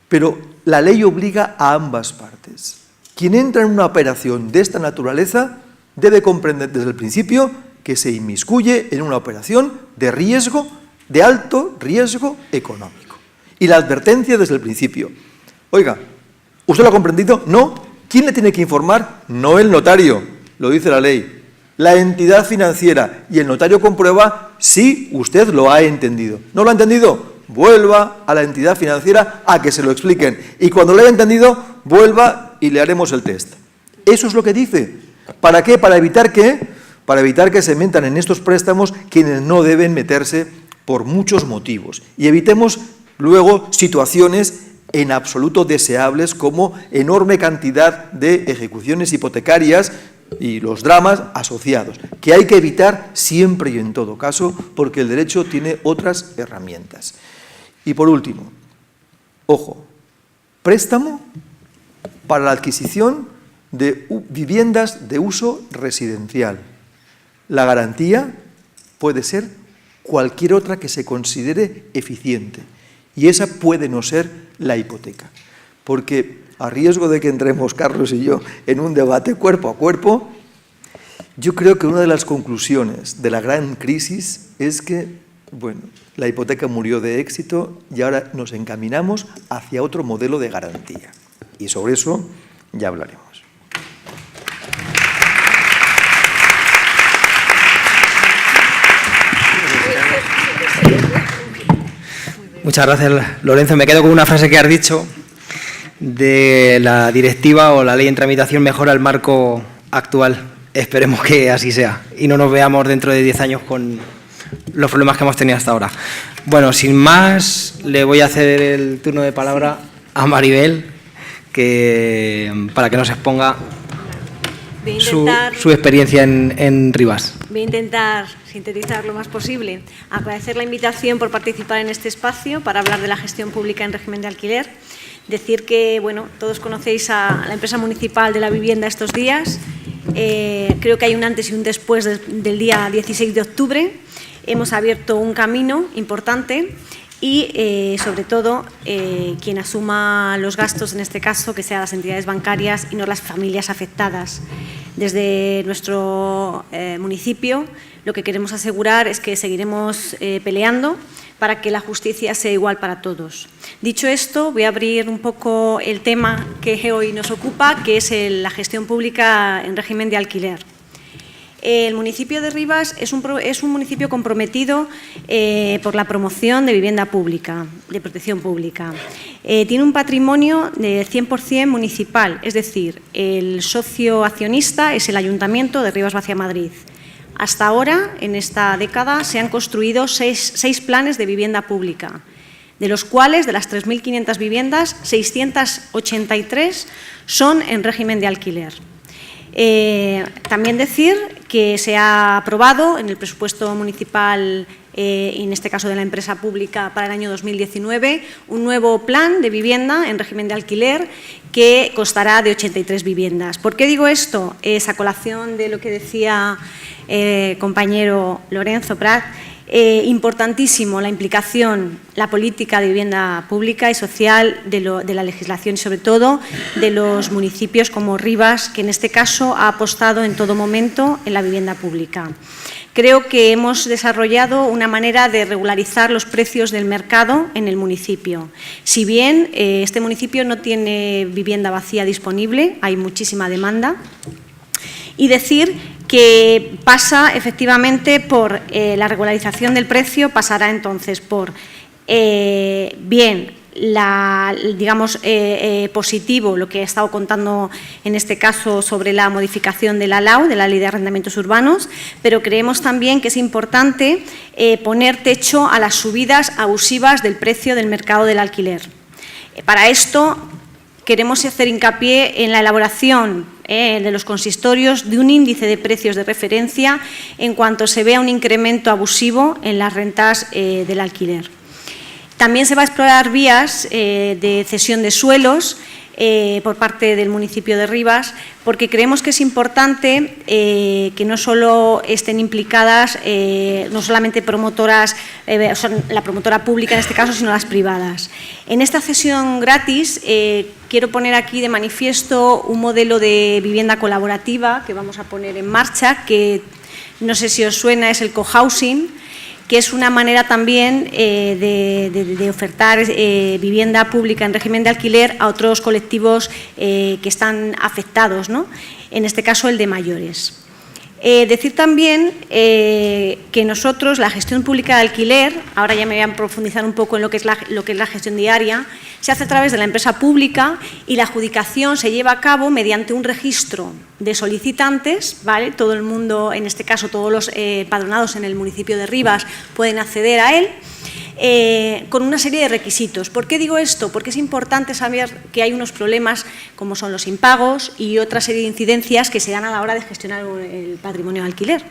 Pero la ley obliga a ambas partes. Quien entra en una operación de esta naturaleza debe comprender desde el principio que se inmiscuye en una operación de riesgo, de alto riesgo económico. Y la advertencia desde el principio. Oiga, ¿usted lo ha comprendido? No. ¿Quién le tiene que informar? No el notario, lo dice la ley. La entidad financiera y el notario comprueba si usted lo ha entendido. ¿No lo ha entendido? Vuelva a la entidad financiera a que se lo expliquen. Y cuando lo haya entendido, vuelva y le haremos el test. Eso es lo que dice. ¿Para qué? ¿Para evitar qué? Para evitar que se metan en estos préstamos quienes no deben meterse por muchos motivos. Y evitemos luego situaciones en absoluto deseables como enorme cantidad de ejecuciones hipotecarias y los dramas asociados, que hay que evitar siempre y en todo caso porque el derecho tiene otras herramientas. Y por último, ojo, préstamo para la adquisición de viviendas de uso residencial. La garantía puede ser cualquier otra que se considere eficiente y esa puede no ser la hipoteca. Porque a riesgo de que entremos Carlos y yo en un debate cuerpo a cuerpo, yo creo que una de las conclusiones de la gran crisis es que, bueno, la hipoteca murió de éxito y ahora nos encaminamos hacia otro modelo de garantía. Y sobre eso ya hablaremos. Muchas gracias, Lorenzo. Me quedo con una frase que has dicho de la directiva o la ley en tramitación mejora el marco actual. Esperemos que así sea y no nos veamos dentro de 10 años con los problemas que hemos tenido hasta ahora. Bueno, sin más, le voy a ceder el turno de palabra a Maribel, para que nos exponga su experiencia en Rivas. Voy a intentar sintetizar lo más posible. Agradecer la invitación por participar en este espacio para hablar de la gestión pública en régimen de alquiler. Decir que, bueno, todos conocéis a la empresa municipal de la vivienda estos días. Creo que hay un antes y un después del día 16 de octubre. Hemos abierto un camino importante y, sobre todo, quien asuma los gastos, en este caso, que sean las entidades bancarias y no las familias afectadas. Desde nuestro municipio, lo que queremos asegurar es que seguiremos peleando para que la justicia sea igual para todos. Dicho esto, voy a abrir un poco el tema que hoy nos ocupa, que es la gestión pública en régimen de alquiler. El municipio de Rivas es un municipio comprometido por la promoción de vivienda pública, de protección pública. Tiene un patrimonio de 100% municipal, es decir, el socio accionista es el Ayuntamiento de Rivas-Vaciamadrid. Hasta ahora, en esta década, se han construido seis planes de vivienda pública, de los cuales, de las 3.500 viviendas, 683 son en régimen de alquiler. También decir que se ha aprobado en el presupuesto municipal, en este caso de la empresa pública, para el año 2019, un nuevo plan de vivienda en régimen de alquiler que constará de 83 viviendas. ¿Por qué digo esto? Es a colación de lo que decía el compañero Lorenzo Prat. Importantísimo la implicación, la política de vivienda pública y social de la legislación y, sobre todo, de los municipios como Rivas, que en este caso ha apostado en todo momento en la vivienda pública. Creo que hemos desarrollado una manera de regularizar los precios del mercado en el municipio. Si bien este municipio no tiene vivienda vacía disponible, hay muchísima demanda. Y decir que pasa efectivamente por la regularización del precio, pasará entonces por bien digamos, positivo, lo que he estado contando en este caso sobre la modificación de la LAU, de la Ley de Arrendamientos Urbanos, pero creemos también que es importante poner techo a las subidas abusivas del precio del mercado del alquiler. Para esto queremos hacer hincapié en la elaboración de los consistorios de un índice de precios de referencia en cuanto se vea un incremento abusivo en las rentas del alquiler. También se va a explorar vías de cesión de suelos por parte del municipio de Rivas, porque creemos que es importante que no solo estén implicadas, no solamente promotoras, la promotora pública en este caso, sino las privadas. En esta cesión gratis quiero poner aquí de manifiesto un modelo de vivienda colaborativa que vamos a poner en marcha, que no sé si os suena, es el cohousing, que es una manera también de ofertar vivienda pública en régimen de alquiler a otros colectivos que están afectados, ¿no? En este caso el de mayores. Decir también que nosotros, la gestión pública de alquiler, ahora ya me voy a profundizar un poco en lo que es la gestión diaria, se hace a través de la empresa pública y la adjudicación se lleva a cabo mediante un registro de solicitantes, ¿vale? Todo el mundo, en este caso todos los padronados en el municipio de Rivas pueden acceder a él, con una serie de requisitos. ¿Por qué digo esto? Porque es importante saber que hay unos problemas como son los impagos y otra serie de incidencias que se dan a la hora de gestionar el patrimonio de alquiler.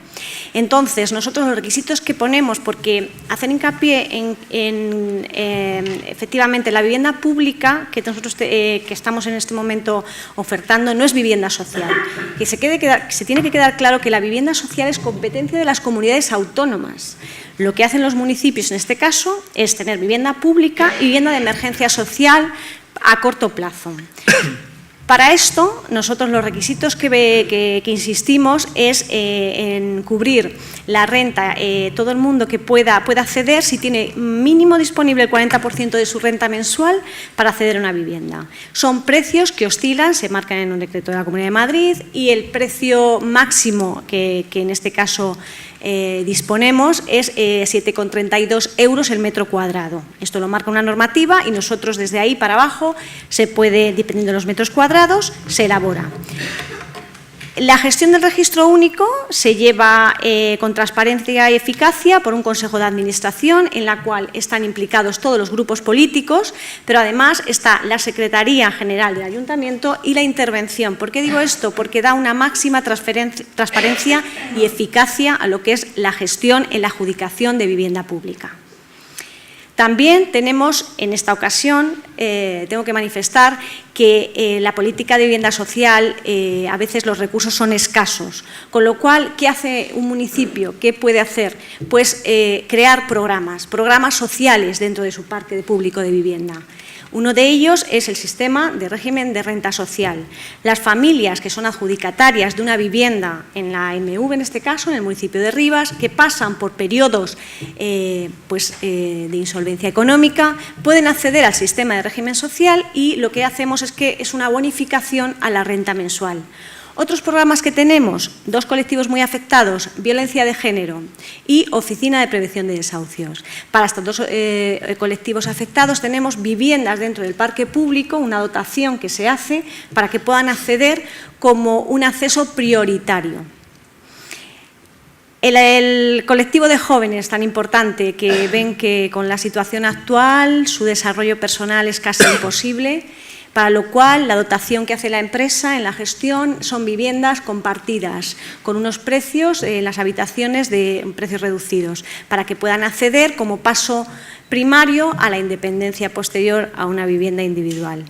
Entonces, nosotros los requisitos que ponemos, porque hacer hincapié en efectivamente la vivienda pública que nosotros que estamos en este momento ofertando no es vivienda social. Se tiene que quedar claro que la vivienda social es competencia de las comunidades autónomas. Lo que hacen los municipios en este caso es tener vivienda pública y vivienda de emergencia social a corto plazo. Para esto, nosotros los requisitos que insistimos es en cubrir la renta, todo el mundo que pueda acceder, si tiene mínimo disponible el 40% de su renta mensual para acceder a una vivienda. Son precios que oscilan, se marcan en un decreto de la Comunidad de Madrid y el precio máximo que en este caso disponemos es 7,32 euros el metro cuadrado. Esto lo marca una normativa y nosotros desde ahí para abajo se puede, dependiendo de los metros cuadrados, se elabora. La gestión del registro único se lleva con transparencia y eficacia por un consejo de administración en la cual están implicados todos los grupos políticos, pero además está la Secretaría General del Ayuntamiento y la intervención. ¿Por qué digo esto? Porque da una máxima transparencia y eficacia a lo que es la gestión en la adjudicación de vivienda pública. También tenemos, en esta ocasión, tengo que manifestar que la política de vivienda social, a veces los recursos son escasos, con lo cual, ¿qué hace un municipio? ¿Qué puede hacer? Pues crear programas sociales dentro de su parque público de vivienda. Uno de ellos es el sistema de régimen de renta social. Las familias que son adjudicatarias de una vivienda en la MV, en este caso, en el municipio de Rivas, que pasan por periodos de insolvencia económica, pueden acceder al sistema de régimen social y lo que hacemos es que es una bonificación a la renta mensual. Otros programas que tenemos, dos colectivos muy afectados, violencia de género y oficina de prevención de desahucios. Para estos dos colectivos afectados tenemos viviendas dentro del parque público, una dotación que se hace para que puedan acceder como un acceso prioritario. El colectivo de jóvenes tan importante que ven que con la situación actual su desarrollo personal es casi imposible, para lo cual la dotación que hace la empresa en la gestión son viviendas compartidas con unos precios en las habitaciones de precios reducidos para que puedan acceder como paso primario a la independencia posterior a una vivienda individual.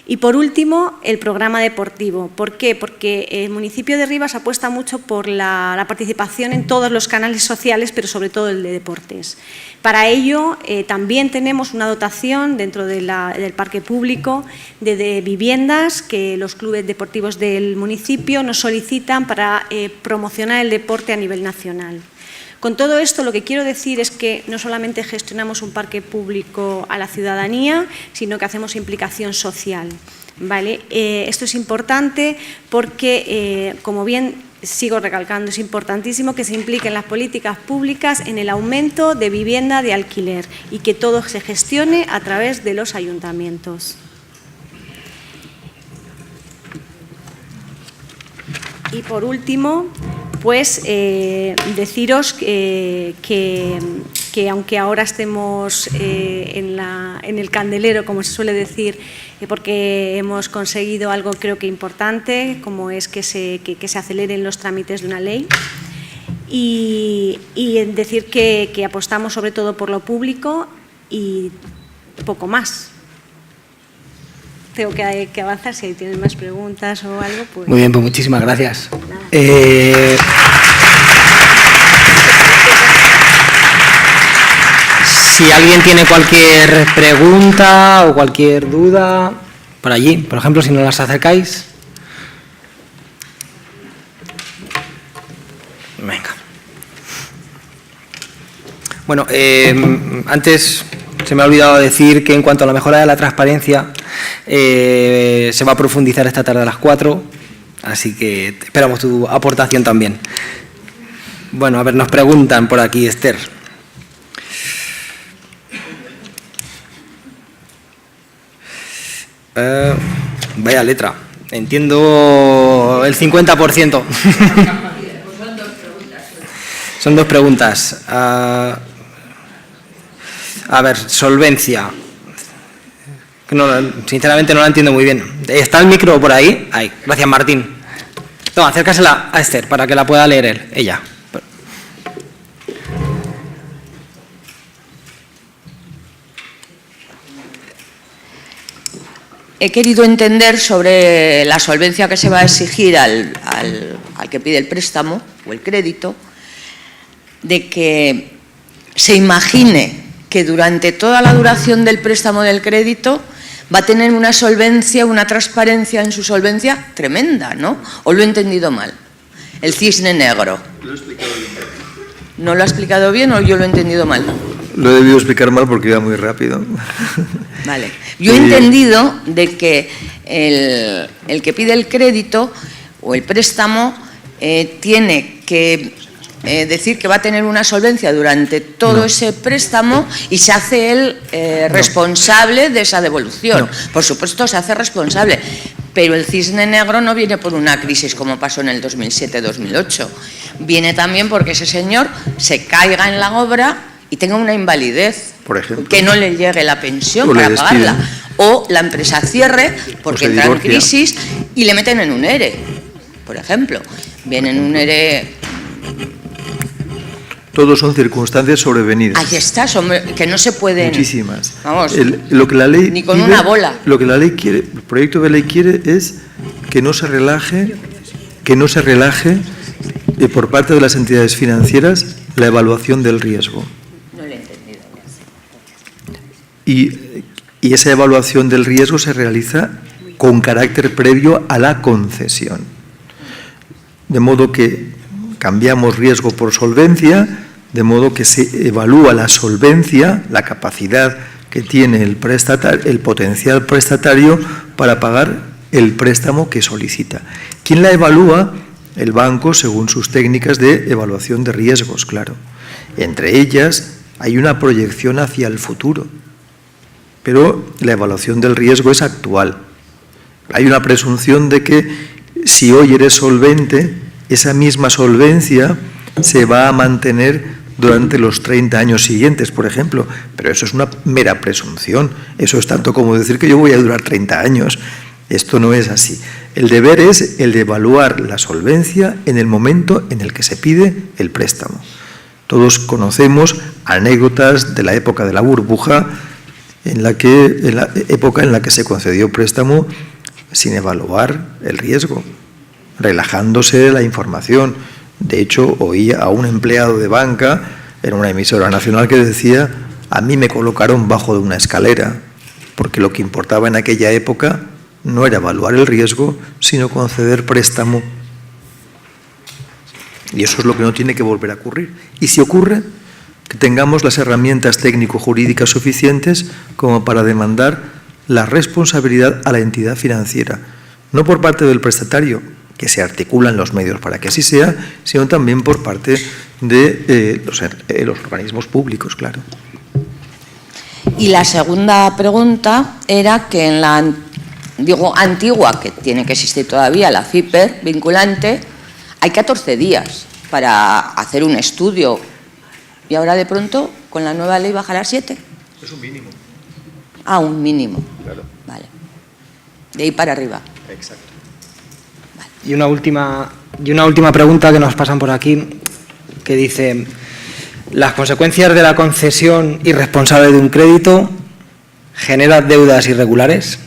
Y por último, el programa deportivo. ¿Por qué? Porque el municipio de Rivas apuesta mucho por la participación en todos los canales sociales, pero sobre todo el de deportes. Para ello, también tenemos una dotación dentro del parque público de viviendas que los clubes deportivos del municipio nos solicitan para promocionar el deporte a nivel nacional. Con todo esto, lo que quiero decir es que no solamente gestionamos un parque público a la ciudadanía, sino que hacemos implicación social. ¿vale? Esto es importante porque, como bien sigo recalcando, es importantísimo que se impliquen las políticas públicas en el aumento de vivienda de alquiler y que todo se gestione a través de los ayuntamientos. Y por último, pues deciros que aunque ahora estemos en el candelero, como se suele decir, porque hemos conseguido algo creo que importante, como es que se aceleren los trámites de una ley, y decir que apostamos sobre todo por lo público y poco más. Tengo que avanzar, si tienen más preguntas o algo, pues... Muy bien, pues muchísimas gracias. Si alguien tiene cualquier pregunta o cualquier duda, por allí, por ejemplo, si no las acercáis. Venga. Bueno, antes se me ha olvidado decir que en cuanto a la mejora de la transparencia, se va a profundizar esta tarde a las 4, así que esperamos tu aportación también. Bueno, a ver, nos preguntan por aquí, Esther. Vaya letra, entiendo el 50%. Son dos preguntas. A ver, solvencia. No, sinceramente no la entiendo muy bien. ¿Está el micro por ahí? Ahí, gracias, Martín. Toma, acércasela a Esther para que la pueda leer ella. He querido entender sobre la solvencia que se va a exigir al que pide el préstamo o el crédito, de que se imagine que durante toda la duración del préstamo del crédito va a tener una solvencia, una transparencia en su solvencia tremenda, ¿no? ¿O lo he entendido mal? El cisne negro. Lo he explicado bien. ¿No lo ha explicado bien o yo lo he entendido mal? Lo he debido explicar mal porque iba muy rápido. Vale. Yo he entendido de que el que pide el crédito o el préstamo tiene que decir que va a tener una solvencia durante todo ese préstamo y se hace él responsable de esa devolución. Por supuesto, se hace responsable, pero el cisne negro no viene por una crisis como pasó en el 2007-2008. Viene también porque ese señor se caiga en la obra y tenga una invalidez, por ejemplo, que no le llegue la pensión para pagarla, o la empresa cierre porque entra en crisis y le meten en un ERE, por ejemplo. Viene en un ERE... Todos son circunstancias sobrevenidas. Ahí está, que no se pueden... Muchísimas. Vamos, lo que la ley ni con pide, una bola. Lo que la ley quiere, el proyecto de ley quiere es que no se relaje por parte de las entidades financieras la evaluación del riesgo. No le he entendido. Y esa evaluación del riesgo se realiza con carácter previo a la concesión. De modo que cambiamos riesgo por solvencia, de modo que se evalúa la solvencia, la capacidad que tiene el potencial prestatario para pagar el préstamo que solicita. ¿Quién la evalúa? El banco, según sus técnicas de evaluación de riesgos, claro. Entre ellas hay una proyección hacia el futuro, pero la evaluación del riesgo es actual. Hay una presunción de que si hoy eres solvente, esa misma solvencia se va a mantener durante los 30 años siguientes, por ejemplo. Pero eso es una mera presunción. Eso es tanto como decir que yo voy a durar 30 años. Esto no es así. El deber es el de evaluar la solvencia en el momento en el que se pide el préstamo. Todos conocemos anécdotas de la época de la burbuja, en la época en la que se concedió préstamo sin evaluar el riesgo, relajándose la información. De hecho, oí a un empleado de banca en una emisora nacional que decía: a mí me colocaron bajo de una escalera, porque lo que importaba en aquella época no era evaluar el riesgo, sino conceder préstamo. Y eso es lo que no tiene que volver a ocurrir. Y si ocurre, que tengamos las herramientas técnico-jurídicas suficientes como para demandar la responsabilidad a la entidad financiera, no por parte del prestatario, que se articulan los medios para que así sea, sino también por parte de los organismos públicos, claro. Y la segunda pregunta era que en la antigua, que tiene que existir todavía, la FIPER vinculante, hay 14 días para hacer un estudio y ahora de pronto con la nueva ley bajará a 7. Es un mínimo. Ah, un mínimo. Claro. Vale. De ahí para arriba. Exacto. Vale. Y una última pregunta que nos pasan por aquí, que dice: ¿las consecuencias de la concesión irresponsable de un crédito generan deudas irregulares?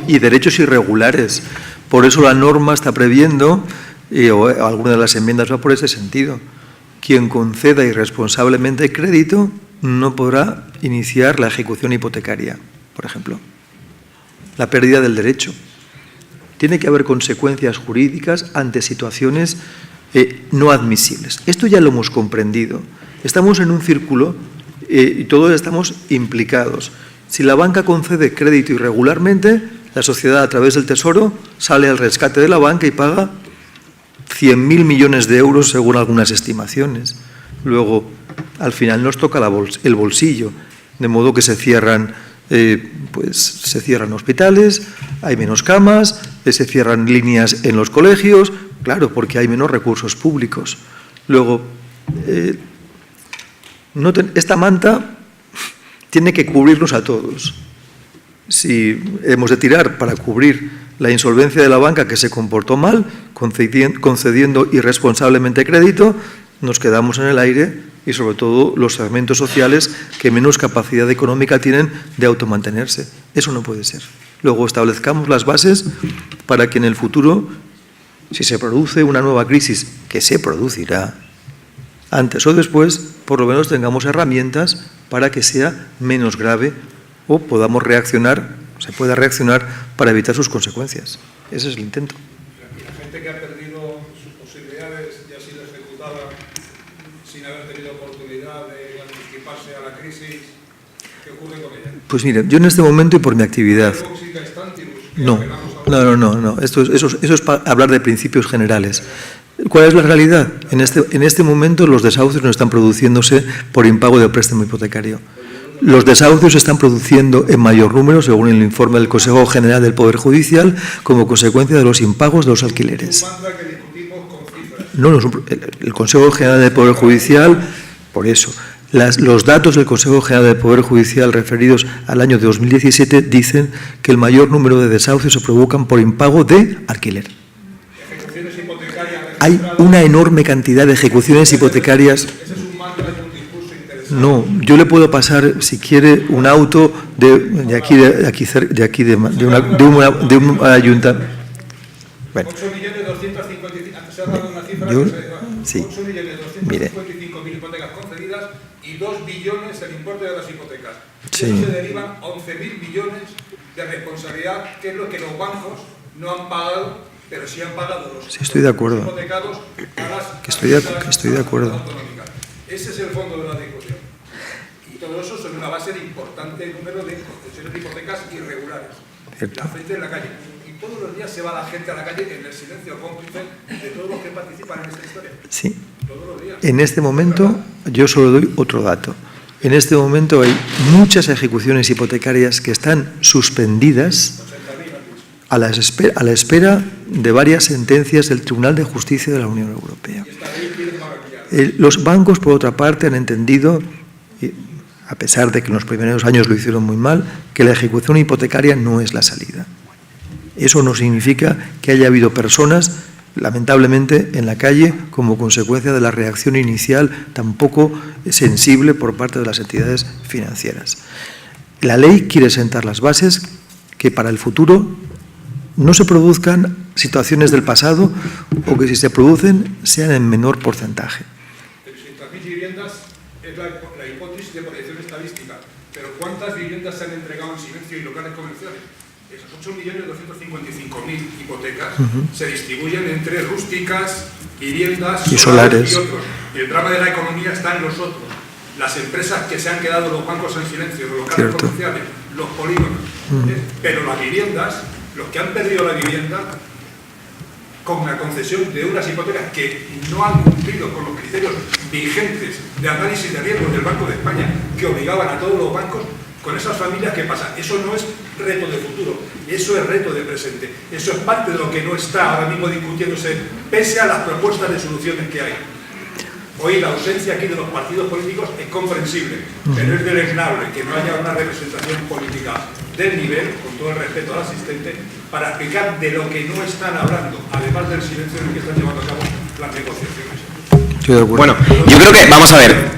Y derechos irregulares. Por eso la norma está previendo, o alguna de las enmiendas va por ese sentido, quien conceda irresponsablemente crédito no podrá iniciar la ejecución hipotecaria, por ejemplo. La pérdida del derecho. Tiene que haber consecuencias jurídicas ante situaciones no admisibles. Esto ya lo hemos comprendido. Estamos en un círculo y todos estamos implicados. Si la banca concede crédito irregularmente, la sociedad a través del Tesoro sale al rescate de la banca y paga 100.000 millones de euros según algunas estimaciones. Luego, al final nos toca el bolsillo, de modo que se cierran hospitales, hay menos camas, se cierran líneas en los colegios, claro, porque hay menos recursos públicos. Luego, esta manta tiene que cubrirnos a todos. Si hemos de tirar para cubrir la insolvencia de la banca que se comportó mal, concediendo irresponsablemente crédito, nos quedamos en el aire y sobre todo los segmentos sociales que menos capacidad económica tienen de automantenerse. Eso no puede ser. Luego establezcamos las bases para que en el futuro, si se produce una nueva crisis, que se producirá antes o después, por lo menos tengamos herramientas para que sea menos grave o podamos reaccionar, se pueda reaccionar para evitar sus consecuencias. Ese es el intento. Y la gente que ha perdido sus posibilidades y ha sido ejecutada sin haber tenido oportunidad de anticiparse a la crisis, ¿qué ocurre con ella? Pues mire, yo en este momento y por mi actividad... No. Eso es para hablar de principios generales. ¿Cuál es la realidad? En este momento los desahucios no están produciéndose por impago del préstamo hipotecario. Los desahucios se están produciendo en mayor número, según el informe del Consejo General del Poder Judicial, como consecuencia de los impagos de los alquileres. No, el Consejo General del Poder Judicial, por eso, los datos del Consejo General del Poder Judicial referidos al año 2017 dicen que el mayor número de desahucios se provocan por impago de alquiler. Hay una enorme cantidad de ejecuciones hipotecarias. No, yo le puedo pasar, si quiere, un auto de un ayuntamiento. Bueno. 8.255.000 hipotecas concedidas y 2 billones el importe de las hipotecas. Sí. De eso se derivan 11.000 millones de responsabilidad, que es lo que los bancos no han pagado, pero sí han pagado los, sí, estoy de acuerdo. Los hipotecados a las estoy de acuerdo. Autonómicas. Ese es el fondo de la discusión. Y todo eso son una base de importante número de concesiones de hipotecas irregulares. Cierto. La gente en la calle. Y todos los días se va la gente a la calle en el silencio cómplice de todos los que participan en esta historia. Sí. En este momento, yo solo doy otro dato. En este momento hay muchas ejecuciones hipotecarias que están suspendidas a la espera de varias sentencias del Tribunal de Justicia de la Unión Europea. Los bancos, por otra parte, han entendido, a pesar de que en los primeros años lo hicieron muy mal, que la ejecución hipotecaria no es la salida. Eso no significa que haya habido personas, lamentablemente, en la calle como consecuencia de la reacción inicial tan poco sensible por parte de las entidades financieras. La ley quiere sentar las bases que para el futuro no se produzcan situaciones del pasado o que si se producen sean en menor porcentaje. 600.000 viviendas es la hipótesis de proyección estadística, pero ¿cuántas viviendas se han entregado en silencio y locales comerciales? Esas 8.255.000 hipotecas se distribuyen entre rústicas, viviendas, y solares y otros. Y el drama de la economía está en los otros. las empresas que se han quedado los bancos en silencio, los locales comerciales, los polígonos, pero las viviendas, los que han perdido la vivienda con la concesión de unas hipotecas que no han cumplido con los criterios vigentes de análisis de riesgos del Banco de España, que obligaban a todos los bancos, con esas familias, ¿qué pasa? Eso no es reto de futuro, eso es reto de presente, eso es parte de lo que no está ahora mismo discutiéndose, pese a las propuestas de soluciones que hay. Hoy la ausencia aquí de los partidos políticos es comprensible, pero es deleznable que no haya una representación política del nivel, con todo el respeto al asistente, para explicar de lo que no están hablando, además del silencio en el que están llevando a cabo las negociaciones. Bueno, yo creo que, vamos a ver,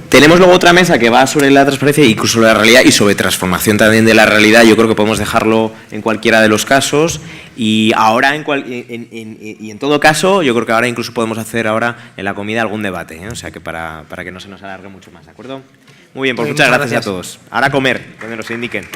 tenemos luego otra mesa que va sobre la transparencia e incluso sobre la realidad y sobre transformación también de la realidad. Yo creo que podemos dejarlo en cualquiera de los casos y ahora y en todo caso yo creo que ahora incluso podemos hacer ahora en la comida algún debate, ¿eh? O sea que para que no se nos alargue mucho más, ¿de acuerdo? Muy bien, pues muchas gracias a todos. Ahora a comer, donde nos indiquen.